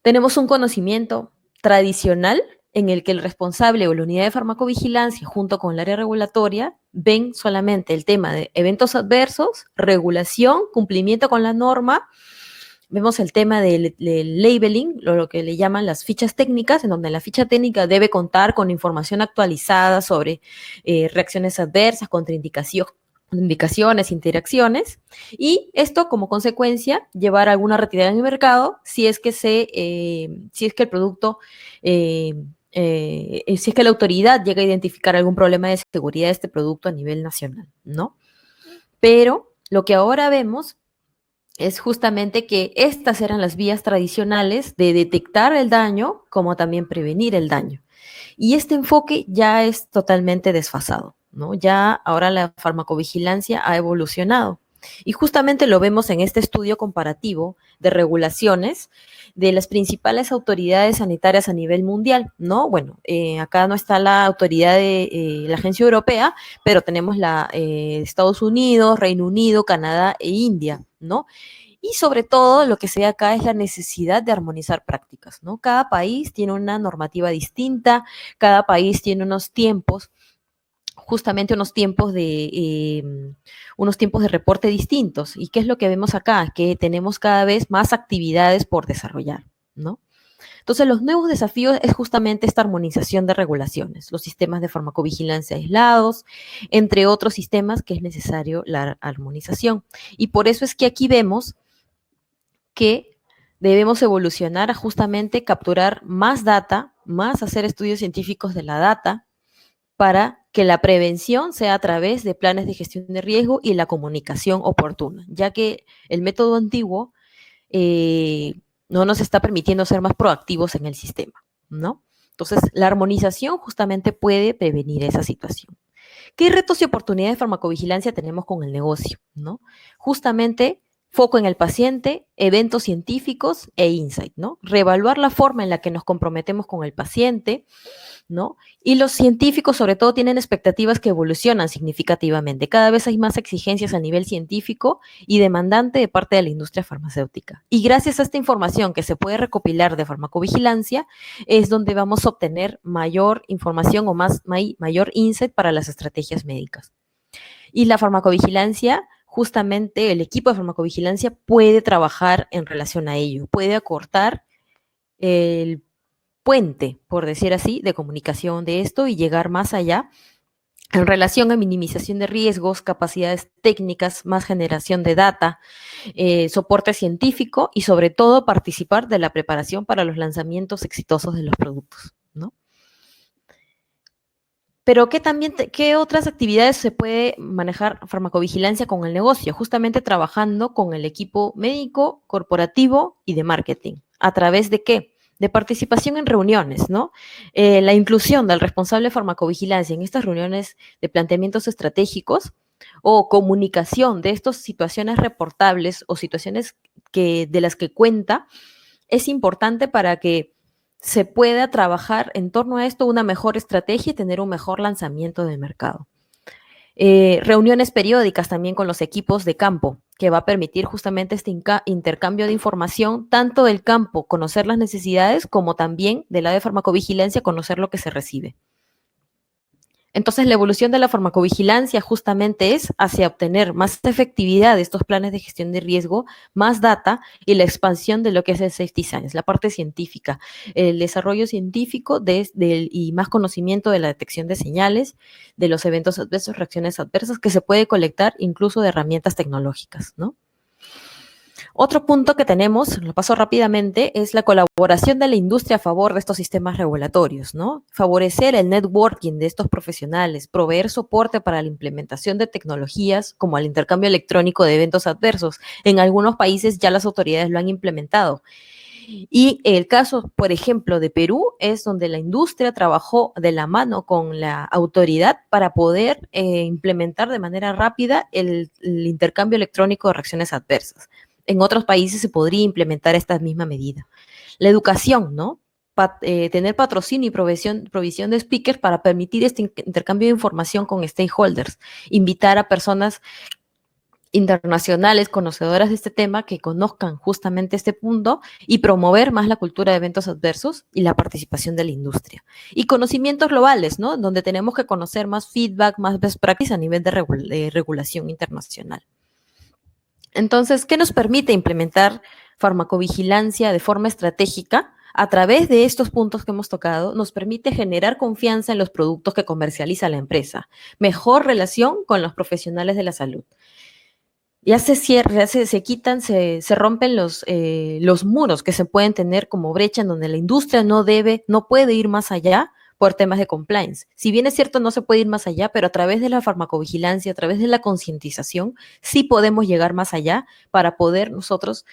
Tenemos un conocimiento tradicional en el que el responsable o la unidad de farmacovigilancia junto con el área regulatoria ven solamente el tema de eventos adversos, regulación, cumplimiento con la norma. Vemos el tema del labeling, lo que le llaman las fichas técnicas, en donde la ficha técnica debe contar con información actualizada sobre reacciones adversas, contraindicaciones, interacciones, y esto como consecuencia llevar alguna retirada en el mercado si es que el producto, si es que la autoridad llega a identificar algún problema de seguridad de este producto a nivel nacional, ¿no? Pero lo que ahora vemos es justamente que estas eran las vías tradicionales de detectar el daño como también prevenir el daño. Y este enfoque ya es totalmente desfasado, ¿no? Ya ahora la farmacovigilancia ha evolucionado. Y justamente lo vemos en este estudio comparativo de regulaciones de las principales autoridades sanitarias a nivel mundial, ¿no? Bueno, acá no está la autoridad de la Agencia Europea, pero tenemos la Estados Unidos, Reino Unido, Canadá e India, ¿no? Y sobre todo lo que se ve acá es la necesidad de armonizar prácticas, ¿no? Cada país tiene una normativa distinta, cada país tiene unos tiempos, justamente unos tiempos de reporte distintos. ¿Y qué es lo que vemos acá? Que tenemos cada vez más actividades por desarrollar, ¿no? Entonces, los nuevos desafíos es justamente esta armonización de regulaciones, los sistemas de farmacovigilancia aislados, entre otros sistemas que es necesario la armonización. Y por eso es que aquí vemos que debemos evolucionar a justamente capturar más data, más hacer estudios científicos de la data, para que la prevención sea a través de planes de gestión de riesgo y la comunicación oportuna, ya que el método antiguo no nos está permitiendo ser más proactivos en el sistema, ¿no? Entonces, la armonización justamente puede prevenir esa situación. ¿Qué retos y oportunidades de farmacovigilancia tenemos con el negocio, ¿no? Justamente foco en el paciente, eventos científicos e insight, ¿no? Reevaluar la forma en la que nos comprometemos con el paciente, ¿no? Y los científicos, sobre todo, tienen expectativas que evolucionan significativamente. Cada vez hay más exigencias a nivel científico y demandante de parte de la industria farmacéutica. Y gracias a esta información que se puede recopilar de farmacovigilancia, es donde vamos a obtener mayor información o mayor insight para las estrategias médicas. Y la farmacovigilancia, justamente el equipo de farmacovigilancia puede trabajar en relación a ello, puede acortar el puente, por decir así, de comunicación de esto y llegar más allá en relación a minimización de riesgos, capacidades técnicas, más generación de data, soporte científico y sobre todo participar de la preparación para los lanzamientos exitosos de los productos, ¿no? Pero ¿qué otras actividades se puede manejar farmacovigilancia con el negocio? Justamente trabajando con el equipo médico, corporativo y de marketing. ¿A través de qué? De participación en reuniones, ¿no? La inclusión del responsable de farmacovigilancia en estas reuniones de planteamientos estratégicos o comunicación de estas situaciones reportables o situaciones de las que cuenta es importante para que se pueda trabajar en torno a esto una mejor estrategia y tener un mejor lanzamiento del mercado. Reuniones periódicas también con los equipos de campo, que va a permitir justamente este intercambio de información, tanto del campo, conocer las necesidades, como también del lado de farmacovigilancia, conocer lo que se recibe. Entonces, la evolución de la farmacovigilancia justamente es hacia obtener más efectividad de estos planes de gestión de riesgo, más data y la expansión de lo que es el safety science, la parte científica, el desarrollo científico y más conocimiento de la detección de señales, de los eventos adversos, reacciones adversas, que se puede colectar incluso de herramientas tecnológicas, ¿no? Otro punto que tenemos, lo paso rápidamente, es la colaboración de la industria a favor de estos sistemas regulatorios, ¿no? Favorecer el networking de estos profesionales, proveer soporte para la implementación de tecnologías como el intercambio electrónico de eventos adversos. En algunos países ya las autoridades lo han implementado. Y el caso, por ejemplo, de Perú es donde la industria trabajó de la mano con la autoridad para poder implementar de manera rápida el intercambio electrónico de reacciones adversas. En otros países se podría implementar esta misma medida. La educación, ¿no? Tener patrocinio y provisión de speakers para permitir este intercambio de información con stakeholders, invitar a personas internacionales conocedoras de este tema que conozcan justamente este punto y promover más la cultura de eventos adversos y la participación de la industria. Y conocimientos globales, ¿no? Donde tenemos que conocer más feedback, más best practice a nivel de regulación internacional. Entonces, ¿qué nos permite implementar farmacovigilancia de forma estratégica? A través de estos puntos que hemos tocado, nos permite generar confianza en los productos que comercializa la empresa, mejor relación con los profesionales de la salud. Ya se cierra, se quitan, se rompen los muros que se pueden tener como brecha en donde la industria no puede ir más allá por temas de compliance. Si bien es cierto, no se puede ir más allá, pero a través de la farmacovigilancia, a través de la concientización, sí podemos llegar más allá para poder nosotros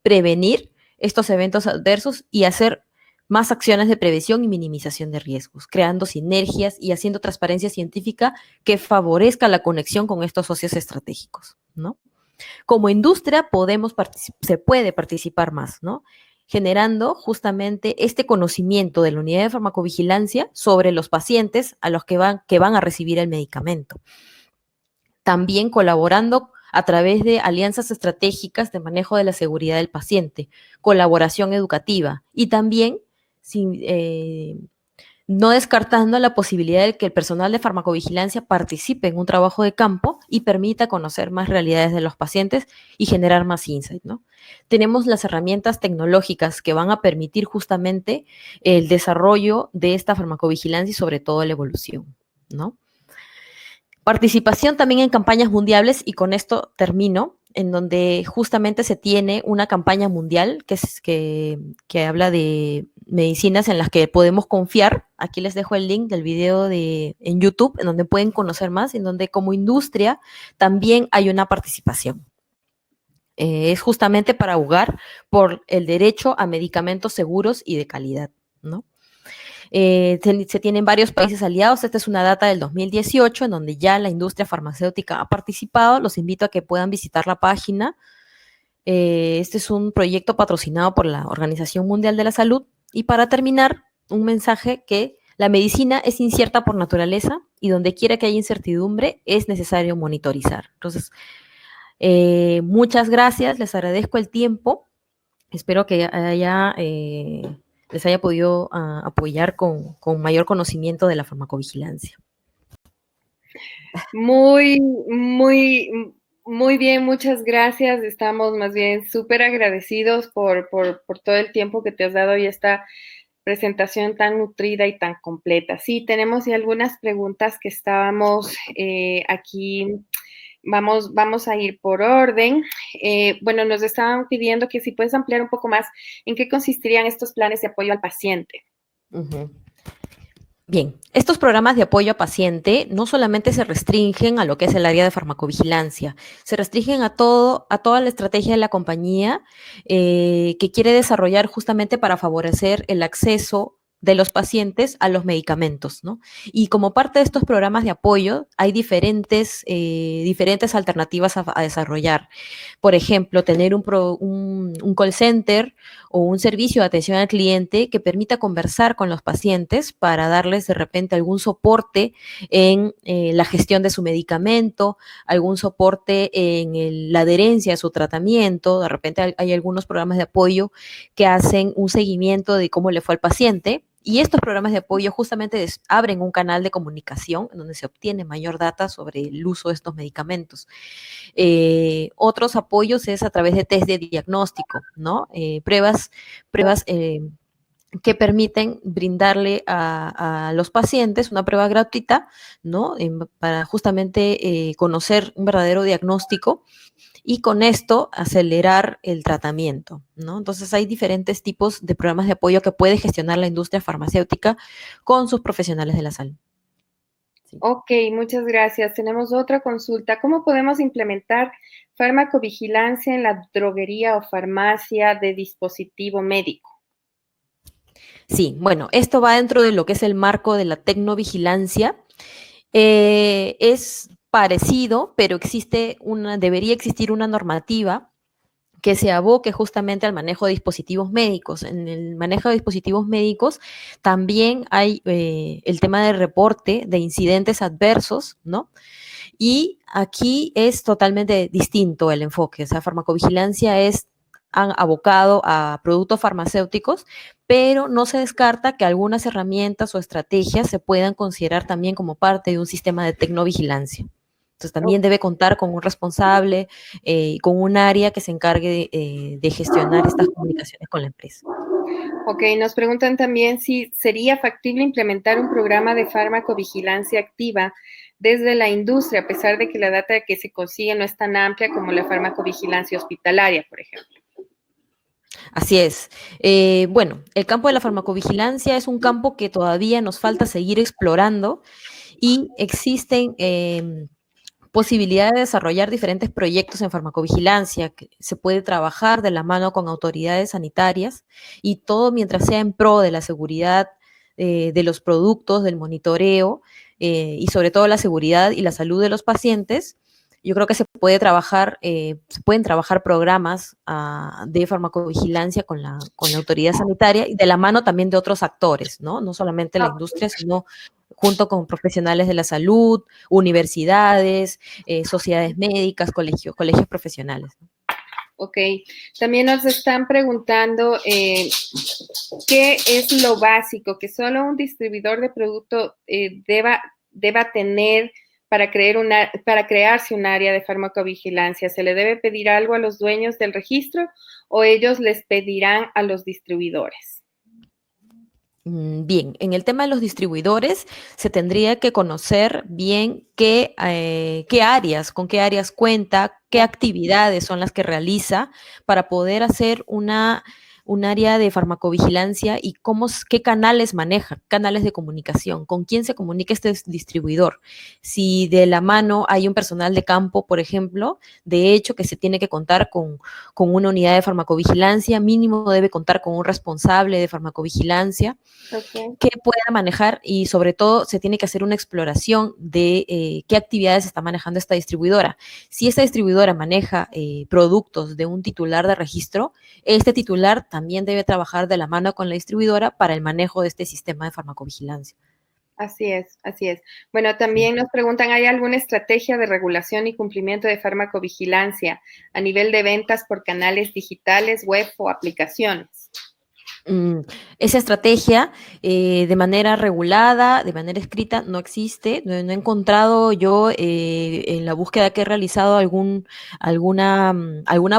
prevenir estos eventos adversos y hacer más acciones de prevención y minimización de riesgos, creando sinergias y haciendo transparencia científica que favorezca la conexión con estos socios estratégicos, ¿no? Como industria se puede participar más, ¿no? Generando justamente este conocimiento de la unidad de farmacovigilancia sobre los pacientes a los que van a recibir el medicamento. También colaborando a través de alianzas estratégicas de manejo de la seguridad del paciente, colaboración educativa y también no descartando la posibilidad de que el personal de farmacovigilancia participe en un trabajo de campo y permita conocer más realidades de los pacientes y generar más insight, ¿no? Tenemos las herramientas tecnológicas que van a permitir justamente el desarrollo de esta farmacovigilancia y sobre todo la evolución, ¿no? Participación también en campañas mundiales, y con esto termino, en donde justamente se tiene una campaña mundial que habla de medicinas en las que podemos confiar. Aquí les dejo el link del video en YouTube, en donde pueden conocer más, en donde como industria también hay una participación. Es justamente para abogar por el derecho a medicamentos seguros y de calidad, ¿no? Se tienen varios países aliados. Esta es una data del 2018 en donde ya la industria farmacéutica ha participado. Los invito a que puedan visitar la página. Este es un proyecto patrocinado por la Organización Mundial de la Salud. Y para terminar, un mensaje que la medicina es incierta por naturaleza y donde quiera que haya incertidumbre es necesario monitorizar. Entonces, muchas gracias, les agradezco el tiempo. Espero que les haya podido apoyar con mayor conocimiento de la farmacovigilancia. Muy, muy, muy bien, muchas gracias. Estamos más bien súper agradecidos por todo el tiempo que te has dado y esta presentación tan nutrida y tan completa. Sí, tenemos ya algunas preguntas que estábamos aquí. Vamos a ir por orden. Bueno, nos estaban pidiendo que si puedes ampliar un poco más en qué consistirían estos planes de apoyo al paciente. Bien, estos programas de apoyo a paciente no solamente se restringen a lo que es el área de farmacovigilancia, se restringen a toda la estrategia de la compañía que quiere desarrollar justamente para favorecer el acceso de los pacientes a los medicamentos, ¿no? Y como parte de estos programas de apoyo hay diferentes alternativas a desarrollar. Por ejemplo, tener un un call center o un servicio de atención al cliente que permita conversar con los pacientes para darles de repente algún soporte en la gestión de su medicamento, algún soporte en la adherencia a su tratamiento. De repente hay algunos programas de apoyo que hacen un seguimiento de cómo le fue al paciente. Y estos programas de apoyo justamente abren un canal de comunicación en donde se obtiene mayor data sobre el uso de estos medicamentos. Otros apoyos es a través de test de diagnóstico, ¿no? Pruebas que permiten brindarle a los pacientes una prueba gratuita, ¿no? Para justamente conocer un verdadero diagnóstico y con esto acelerar el tratamiento, ¿no? Entonces hay diferentes tipos de programas de apoyo que puede gestionar la industria farmacéutica con sus profesionales de la salud. Sí. Ok, muchas gracias. Tenemos otra consulta. ¿Cómo podemos implementar farmacovigilancia en la droguería o farmacia de dispositivo médico? Sí, bueno, esto va dentro de lo que es el marco de la tecnovigilancia. Es parecido, pero debería existir una normativa que se aboque justamente al manejo de dispositivos médicos. En el manejo de dispositivos médicos también hay el tema de reporte de incidentes adversos, ¿no? Y aquí es totalmente distinto el enfoque. O sea, farmacovigilancia han abocado a productos farmacéuticos, pero no se descarta que algunas herramientas o estrategias se puedan considerar también como parte de un sistema de tecnovigilancia. Entonces también debe contar con un responsable, con un área que se encargue de gestionar estas comunicaciones con la empresa. Ok, nos preguntan también si sería factible implementar un programa de farmacovigilancia activa desde la industria, a pesar de que la data que se consigue no es tan amplia como la farmacovigilancia hospitalaria, por ejemplo. Así es. Bueno, el campo de la farmacovigilancia es un campo que todavía nos falta seguir explorando y existen posibilidad de desarrollar diferentes proyectos en farmacovigilancia, que se puede trabajar de la mano con autoridades sanitarias y todo mientras sea en pro de la seguridad de los productos, del monitoreo y sobre todo la seguridad y la salud de los pacientes. Yo creo que se pueden trabajar programas de farmacovigilancia con la autoridad sanitaria y de la mano también de otros actores, ¿no? No solamente la industria, sino junto con profesionales de la salud, universidades, sociedades médicas, colegios profesionales. Ok, también nos están preguntando qué es lo básico que solo un distribuidor de producto deba tener para crearse un área de farmacovigilancia. ¿Se le debe pedir algo a los dueños del registro o ellos les pedirán a los distribuidores? Bien, en el tema de los distribuidores se tendría que conocer bien con qué áreas cuenta, qué actividades son las que realiza para poder hacer un área de farmacovigilancia y qué canales maneja, canales de comunicación, con quién se comunica este distribuidor. Si de la mano hay un personal de campo, por ejemplo, de hecho que se tiene que contar con una unidad de farmacovigilancia, mínimo debe contar con un responsable de farmacovigilancia que pueda manejar y sobre todo se tiene que hacer una exploración de qué actividades está manejando esta distribuidora. Si esta distribuidora maneja productos de un titular de registro, este titular también debe trabajar de la mano con la distribuidora para el manejo de este sistema de farmacovigilancia. Así es, así es. Bueno, también nos preguntan, ¿hay alguna estrategia de regulación y cumplimiento de farmacovigilancia a nivel de ventas por canales digitales, web o aplicaciones? Esa estrategia de manera regulada, de manera escrita, no existe. No he encontrado yo en la búsqueda que he realizado alguna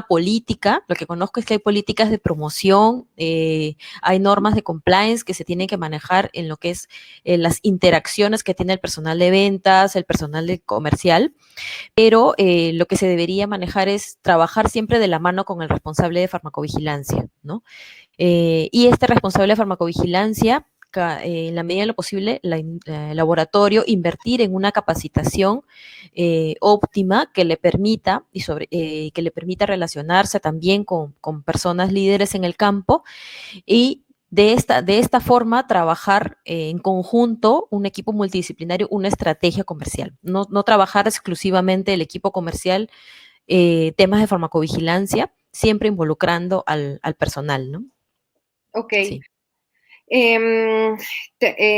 política. Lo que conozco es que hay políticas de promoción, hay normas de compliance que se tienen que manejar en lo que es las interacciones que tiene el personal de ventas, el personal de comercial, pero lo que se debería manejar es trabajar siempre de la mano con el responsable de farmacovigilancia, ¿no? Y este responsable de farmacovigilancia, en la medida de lo posible, el laboratorio invertir en una capacitación óptima que le permita que le permita relacionarse también con personas líderes en el campo y de esta forma trabajar en conjunto un equipo multidisciplinario, una estrategia comercial. No trabajar exclusivamente el equipo comercial temas de farmacovigilancia, siempre involucrando al personal, ¿no? Ok. Sí.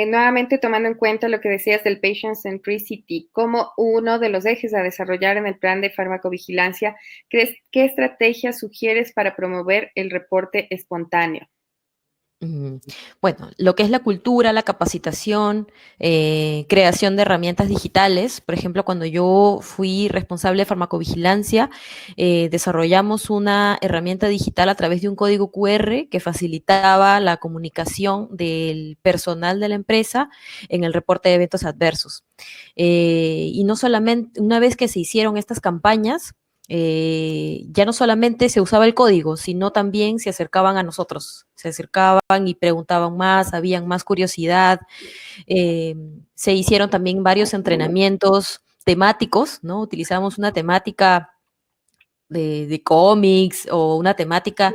Nuevamente tomando en cuenta lo que decías del patient centricity, como uno de los ejes a desarrollar en el plan de farmacovigilancia, ¿qué estrategias sugieres para promover el reporte espontáneo? Bueno, lo que es la cultura, la capacitación, creación de herramientas digitales. Por ejemplo, cuando yo fui responsable de farmacovigilancia, desarrollamos una herramienta digital a través de un código QR que facilitaba la comunicación del personal de la empresa en el reporte de eventos adversos. Y no solamente, una vez que se hicieron estas campañas, ya no solamente se usaba el código, sino también se acercaban a nosotros, se acercaban y preguntaban más, habían más curiosidad. Eh, Se hicieron también varios entrenamientos temáticos, ¿no? Utilizamos una temática de cómics o una temática,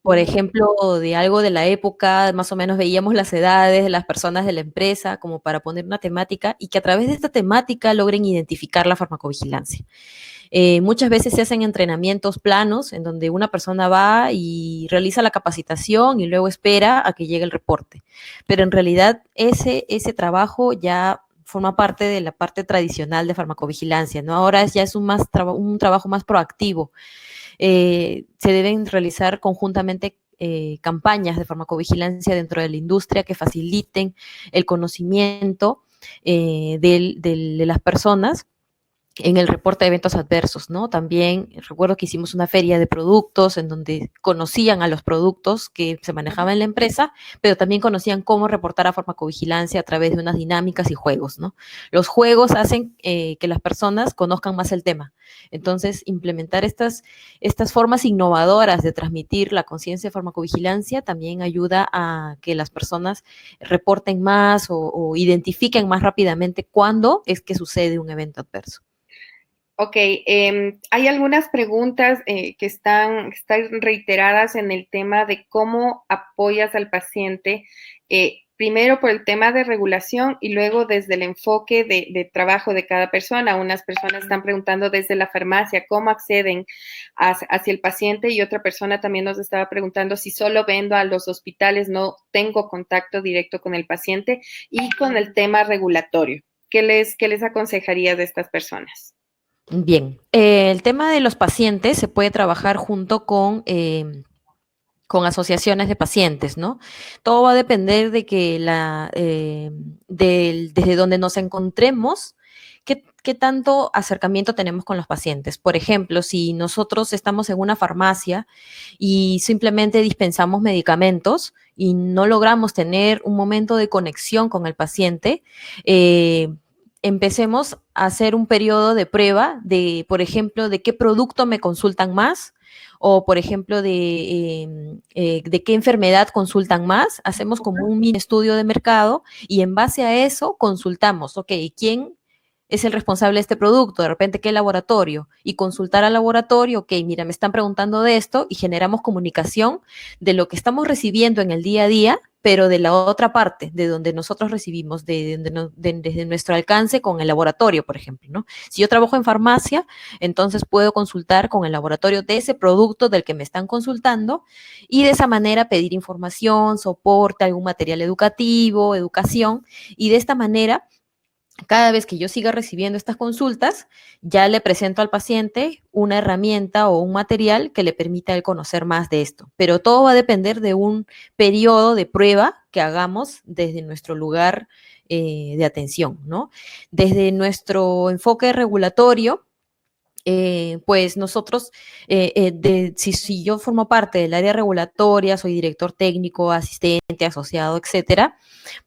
por ejemplo, de algo de la época, más o menos veíamos las edades de las personas de la empresa como para poner una temática y que a través de esta temática logren identificar la farmacovigilancia. Muchas veces se hacen entrenamientos planos en donde una persona va y realiza la capacitación y luego espera a que llegue el reporte. Pero en realidad ese trabajo ya forma parte de la parte tradicional de farmacovigilancia, ¿no? Ahora ya es un trabajo más proactivo. Se deben realizar conjuntamente campañas de farmacovigilancia dentro de la industria que faciliten el conocimiento de las personas en el reporte de eventos adversos, ¿no? También recuerdo que hicimos una feria de productos en donde conocían a los productos que se manejaban en la empresa, pero también conocían cómo reportar a farmacovigilancia a través de unas dinámicas y juegos, ¿no? Los juegos hacen que las personas conozcan más el tema. Entonces, implementar estas formas innovadoras de transmitir la conciencia de farmacovigilancia también ayuda a que las personas reporten más o identifiquen más rápidamente cuándo es que sucede un evento adverso. Ok, hay algunas preguntas que están reiteradas en el tema de cómo apoyas al paciente, primero por el tema de regulación y luego desde el enfoque de trabajo de cada persona. Unas personas están preguntando desde la farmacia cómo acceden hacia el paciente y otra persona también nos estaba preguntando si solo vendo a los hospitales, no tengo contacto directo con el paciente y con el tema regulatorio. ¿Qué les aconsejarías de estas personas? Bien, el tema de los pacientes se puede trabajar junto con asociaciones de pacientes, ¿no? Todo va a depender de que desde donde nos encontremos, qué tanto acercamiento tenemos con los pacientes. Por ejemplo, si nosotros estamos en una farmacia y simplemente dispensamos medicamentos y no logramos tener un momento de conexión con el paciente, empecemos a hacer un periodo de prueba de, por ejemplo, de qué producto me consultan más o, por ejemplo, de qué enfermedad consultan más. Hacemos como un mini estudio de mercado y en base a eso consultamos, ok, ¿quién es el responsable de este producto? De repente, ¿qué laboratorio? Y consultar al laboratorio, ok, mira, me están preguntando de esto y generamos comunicación de lo que estamos recibiendo en el día a día, pero de la otra parte, de donde nosotros recibimos, desde nuestro alcance con el laboratorio, por ejemplo, ¿no? Si yo trabajo en farmacia, entonces puedo consultar con el laboratorio de ese producto del que me están consultando y de esa manera pedir información, soporte, algún material educativo, educación, y de esta manera cada vez que yo siga recibiendo estas consultas, ya le presento al paciente una herramienta o un material que le permita a él conocer más de esto. Pero todo va a depender de un periodo de prueba que hagamos desde nuestro lugar de atención, ¿no? Desde nuestro enfoque regulatorio, pues nosotros, si yo formo parte del área regulatoria, soy director técnico, asistente, asociado, etcétera,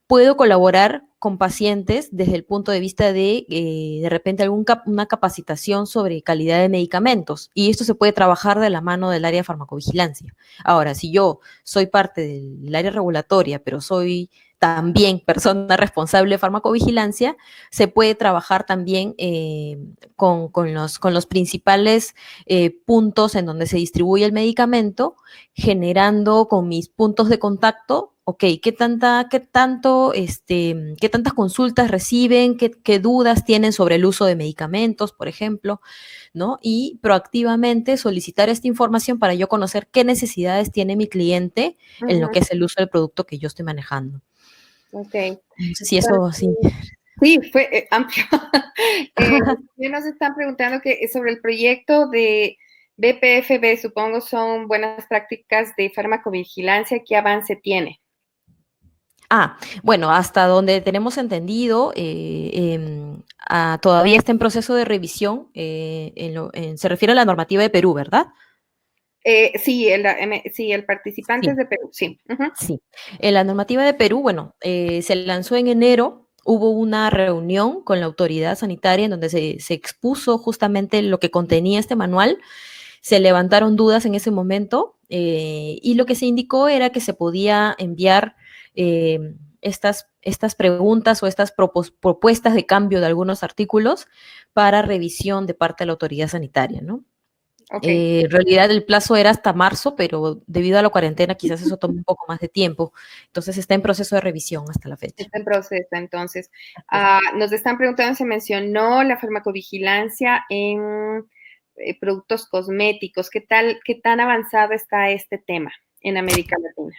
puedo colaborar con pacientes desde el punto de vista de repente una capacitación sobre calidad de medicamentos. Y esto se puede trabajar de la mano del área de farmacovigilancia. Ahora, si yo soy parte del área regulatoria, pero soy también persona responsable de farmacovigilancia, se puede trabajar también con los principales puntos en donde se distribuye el medicamento, generando con mis puntos de contacto ok, qué tantas consultas reciben, qué dudas tienen sobre el uso de medicamentos, por ejemplo, ¿no? Y proactivamente solicitar esta información para yo conocer qué necesidades tiene mi cliente en lo Ujú, que es el uso del producto que yo estoy manejando. ok. No sé si eso sí. Sí, fue amplio. También nos están preguntando que sobre el proyecto de BPFB, supongo son buenas prácticas de farmacovigilancia, ¿qué avance tiene? Bueno, hasta donde tenemos entendido, todavía está en proceso de revisión, se refiere a la normativa de Perú, ¿verdad? Sí, sí, el participante es Sí, de Perú, sí. Ujú, sí. En la normativa de Perú, bueno, se lanzó en enero, hubo una reunión con la autoridad sanitaria en donde se expuso justamente lo que contenía este manual. Se levantaron dudas en ese momento, y lo que se indicó era que se podía enviar estas preguntas o estas propuestas de cambio de algunos artículos para revisión de parte de la autoridad sanitaria, ¿no? ok, En realidad el plazo era hasta marzo, pero debido a la cuarentena quizás eso tome un poco más de tiempo. Entonces está en proceso de revisión hasta la fecha. está en proceso. Entonces, Así es. nos están preguntando, se mencionó la farmacovigilancia en productos cosméticos. Qué tan avanzado está este tema en América Latina?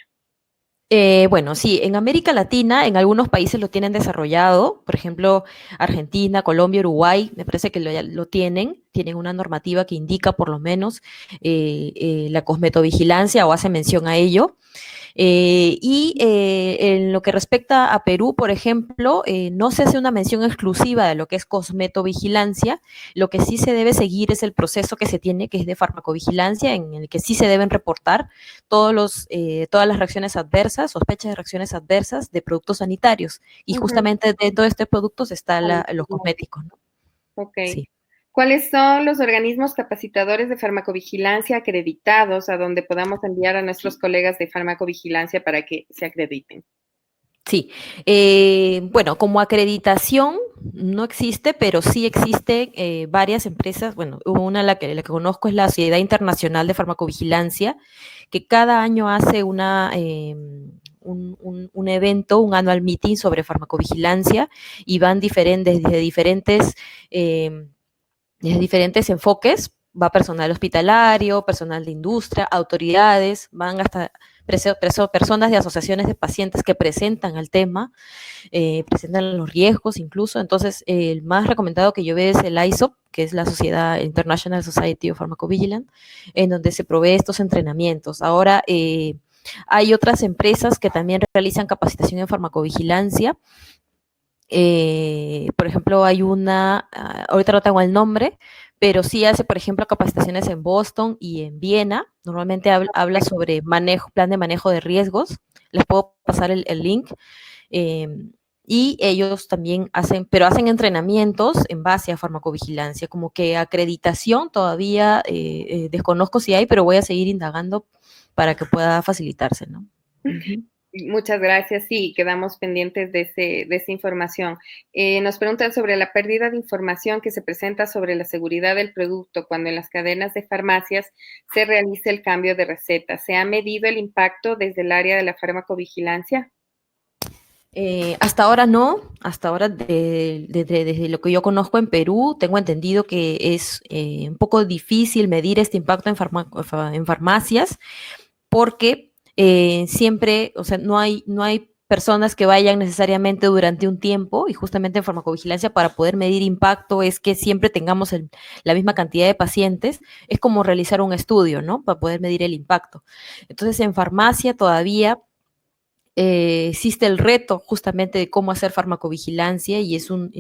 Bueno, sí, en América Latina, en algunos países lo tienen desarrollado, por ejemplo, Argentina, Colombia, Uruguay, me parece que lo tienen una normativa que indica por lo menos la cosmetovigilancia o hace mención a ello. En lo que respecta a Perú, por ejemplo, no se hace una mención exclusiva de lo que es cosmetovigilancia. Lo que sí se debe seguir es el proceso que se tiene, que es de farmacovigilancia, en el que sí se deben reportar todas las reacciones adversas, sospechas de reacciones adversas de productos sanitarios. Y Ujú. justamente dentro de estos productos están los cosméticos, ¿no? Ok. Sí. ¿Cuáles son los organismos capacitadores de farmacovigilancia acreditados a donde podamos enviar a nuestros colegas de farmacovigilancia para que se acrediten? Sí, bueno, como acreditación no existe, pero sí existe varias empresas. Bueno, una la que conozco es la Sociedad Internacional de Farmacovigilancia, que cada año hace un evento, un annual meeting sobre farmacovigilancia y van eh, desde diferentes enfoques. Va personal hospitalario, personal de industria, autoridades, van hasta personas de asociaciones de pacientes que presentan el tema, presentan los riesgos incluso. Entonces, el más recomendado que yo veo es el ISOP, que es la Sociedad International Society of Pharmacovigilance, en donde se provee estos entrenamientos. Ahora, hay otras empresas que también realizan capacitación en farmacovigilancia. Por ejemplo, hay ahorita no tengo el nombre, pero sí hace, por ejemplo, capacitaciones en Boston y en Viena. Normalmente habla sobre plan de manejo de riesgos. Les puedo pasar el link. Eh, y ellos también pero hacen entrenamientos en base a farmacovigilancia, como que acreditación todavía desconozco si hay, pero voy a seguir indagando para que pueda facilitarse, ¿no? Ujú. Muchas gracias. Sí, quedamos pendientes de esa información. Nos preguntan sobre la pérdida de información que se presenta sobre la seguridad del producto cuando en las cadenas de farmacias se realiza el cambio de receta. ¿Se ha medido el impacto desde el área de la farmacovigilancia? Hasta ahora no, hasta ahora desde lo que yo conozco en Perú, tengo entendido que es un poco difícil medir este impacto en farmacias porque siempre, o sea, no hay personas que vayan necesariamente durante un tiempo y justamente en farmacovigilancia para poder medir impacto es que siempre tengamos la misma cantidad de pacientes, es como realizar un estudio, ¿no? Para poder medir el impacto. Entonces, en farmacia todavía existe el reto justamente de cómo hacer farmacovigilancia y es un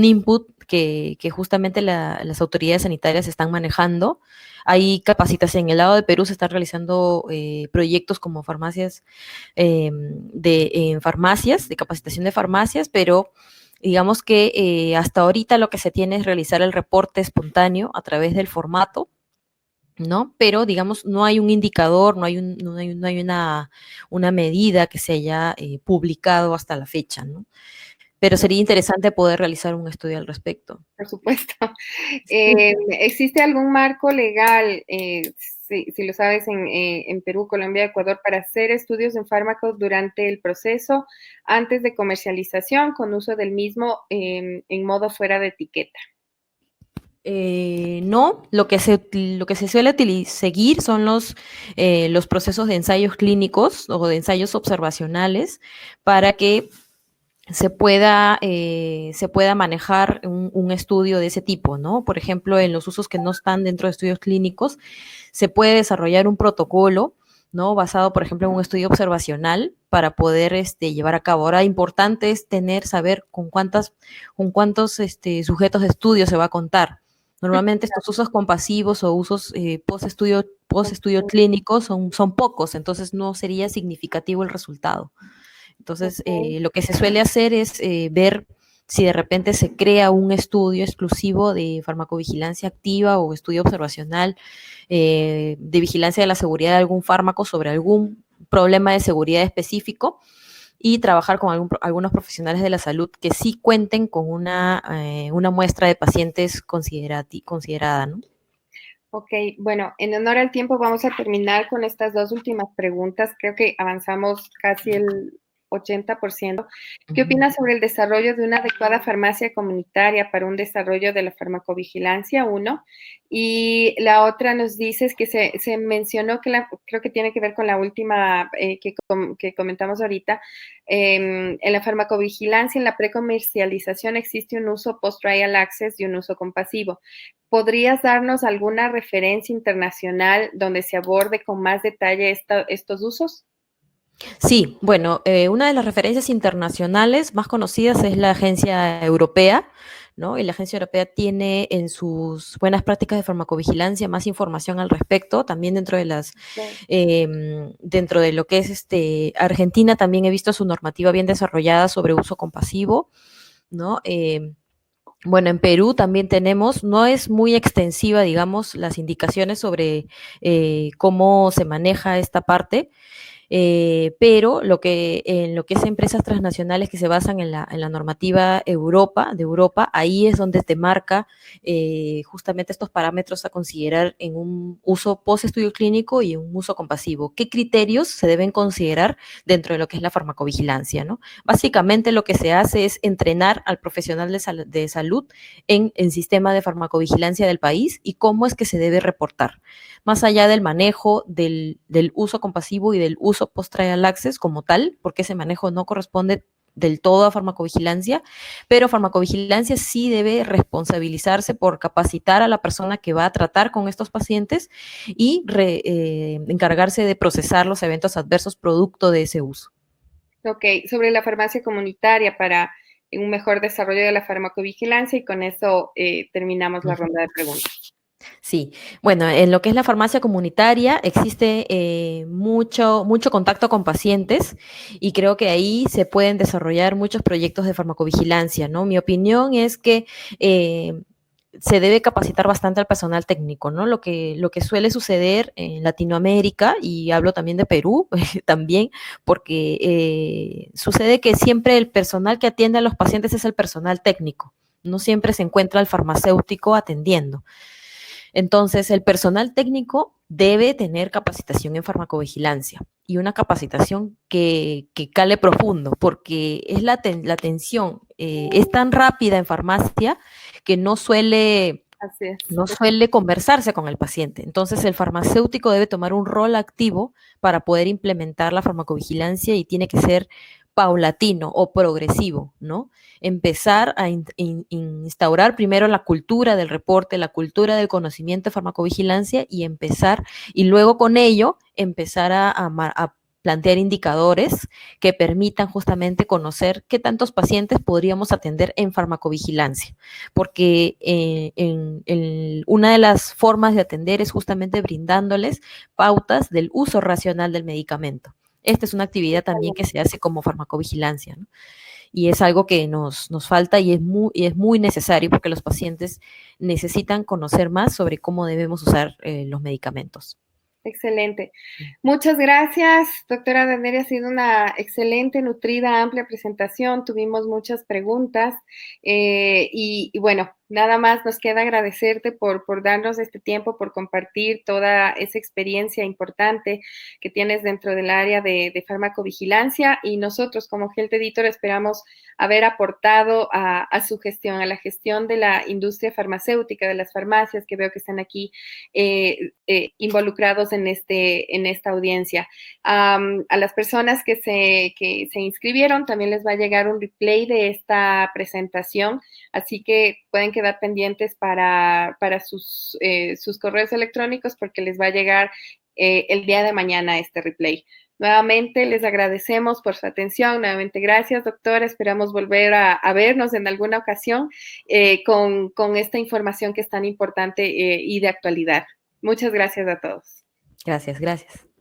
input que justamente las autoridades sanitarias están manejando. Hay capacitación. En el lado de Perú se están realizando proyectos como farmacias, de capacitación de farmacias, pero digamos que hasta ahorita lo que se tiene es realizar el reporte espontáneo a través del formato, ¿no? Pero, digamos, no hay un indicador, no hay una medida que se haya publicado hasta la fecha, ¿no? pero sería interesante poder realizar un estudio al respecto. Por supuesto. ¿Existe algún marco legal, si lo sabes, en Perú, Colombia, Ecuador, para hacer estudios en fármacos durante el proceso, antes de comercialización, con uso del mismo en modo fuera de etiqueta? No, lo que se suele seguir son los procesos de ensayos clínicos o de ensayos observacionales para que se pueda manejar un estudio de ese tipo, ¿no? Por ejemplo, en los usos que no están dentro de estudios clínicos, se puede desarrollar un protocolo, ¿no? Basado, por ejemplo, en un estudio observacional para poder llevar a cabo. Ahora, importante es saber con cuántos sujetos de estudio se va a contar. Normalmente estos usos compasivos o usos post-estudio clínico son pocos, entonces no sería significativo el resultado. Entonces, lo que se suele hacer es ver si de repente se crea un estudio exclusivo de farmacovigilancia activa o estudio observacional de vigilancia de la seguridad de algún fármaco sobre algún problema de seguridad específico y trabajar con algunos profesionales de la salud que sí cuenten con una muestra de pacientes considerada, ¿no? Ok, bueno, en honor al tiempo vamos a terminar con estas dos últimas preguntas. Creo que avanzamos casi el 80%. ¿Qué opinas sobre el desarrollo de una adecuada farmacia comunitaria para un desarrollo de la farmacovigilancia? Uno. Y la otra nos dices que se mencionó que creo que tiene que ver con la última que comentamos ahorita. En la farmacovigilancia, en la precomercialización, existe un uso post-trial access y un uso compasivo. ¿Podrías darnos alguna referencia internacional donde se aborde con más detalle estos usos? Sí, bueno, una de las referencias internacionales más conocidas es la Agencia Europea, ¿no? Y la Agencia Europea tiene en sus buenas prácticas de farmacovigilancia más información al respecto, también dentro de lo que es Argentina también he visto su normativa bien desarrollada sobre uso compasivo, ¿no? Bueno, en Perú también tenemos, no es muy extensiva, digamos, las indicaciones sobre cómo se maneja esta parte, pero en lo que es empresas transnacionales que se basan en la normativa de Europa, ahí es donde te marca justamente estos parámetros a considerar en un uso post-estudio clínico y un uso compasivo. ¿Qué criterios se deben considerar dentro de lo que es la farmacovigilancia, ¿no? Básicamente lo que se hace es entrenar al profesional de salud en el sistema de farmacovigilancia del país y cómo es que se debe reportar más allá del manejo del uso compasivo y del uso post-trial access como tal, porque ese manejo no corresponde del todo a farmacovigilancia, pero farmacovigilancia sí debe responsabilizarse por capacitar a la persona que va a tratar con estos pacientes y encargarse de procesar los eventos adversos producto de ese uso. Ok, sobre la farmacia comunitaria para un mejor desarrollo de la farmacovigilancia y con eso terminamos la ronda de preguntas. Sí, bueno, en lo que es la farmacia comunitaria existe mucho contacto con pacientes y creo que ahí se pueden desarrollar muchos proyectos de farmacovigilancia, ¿no? Mi opinión es que se debe capacitar bastante al personal técnico, ¿no? Lo que suele suceder en Latinoamérica, y hablo también de Perú, también, porque sucede que siempre el personal que atiende a los pacientes es el personal técnico, no siempre se encuentra el farmacéutico atendiendo. Entonces, el personal técnico debe tener capacitación en farmacovigilancia y una capacitación que cale profundo, porque es la atención es tan rápida en farmacia que no suele conversarse con el paciente. Entonces, el farmacéutico debe tomar un rol activo para poder implementar la farmacovigilancia y tiene que ser paulatino o progresivo, ¿no? Empezar a instaurar primero la cultura del reporte, la cultura del conocimiento de farmacovigilancia y luego con ello empezar a plantear indicadores que permitan justamente conocer qué tantos pacientes podríamos atender en farmacovigilancia, porque una de las formas de atender es justamente brindándoles pautas del uso racional del medicamento. Esta es una actividad también que se hace como farmacovigilancia, ¿no? Y es algo que nos falta y es muy necesario porque los pacientes necesitan conocer más sobre cómo debemos usar los medicamentos. Excelente. Muchas gracias, doctora Daneria. Ha sido una excelente, nutrida, amplia presentación. Tuvimos muchas preguntas y bueno, nada más nos queda agradecerte por darnos este tiempo, por compartir toda esa experiencia importante que tienes dentro del área de farmacovigilancia, y nosotros como Health Editor esperamos haber aportado a su gestión, a la gestión de la industria farmacéutica, de las farmacias que veo que están aquí involucrados en esta audiencia. A las personas que se inscribieron también les va a llegar un replay de esta presentación, así que pueden quedar pendientes para sus correos electrónicos, porque les va a llegar el día de mañana este replay. Nuevamente les agradecemos por su atención. Nuevamente gracias, doctora. Esperamos volver a vernos en alguna ocasión con esta información que es tan importante y de actualidad. Muchas gracias a todos. Gracias, gracias.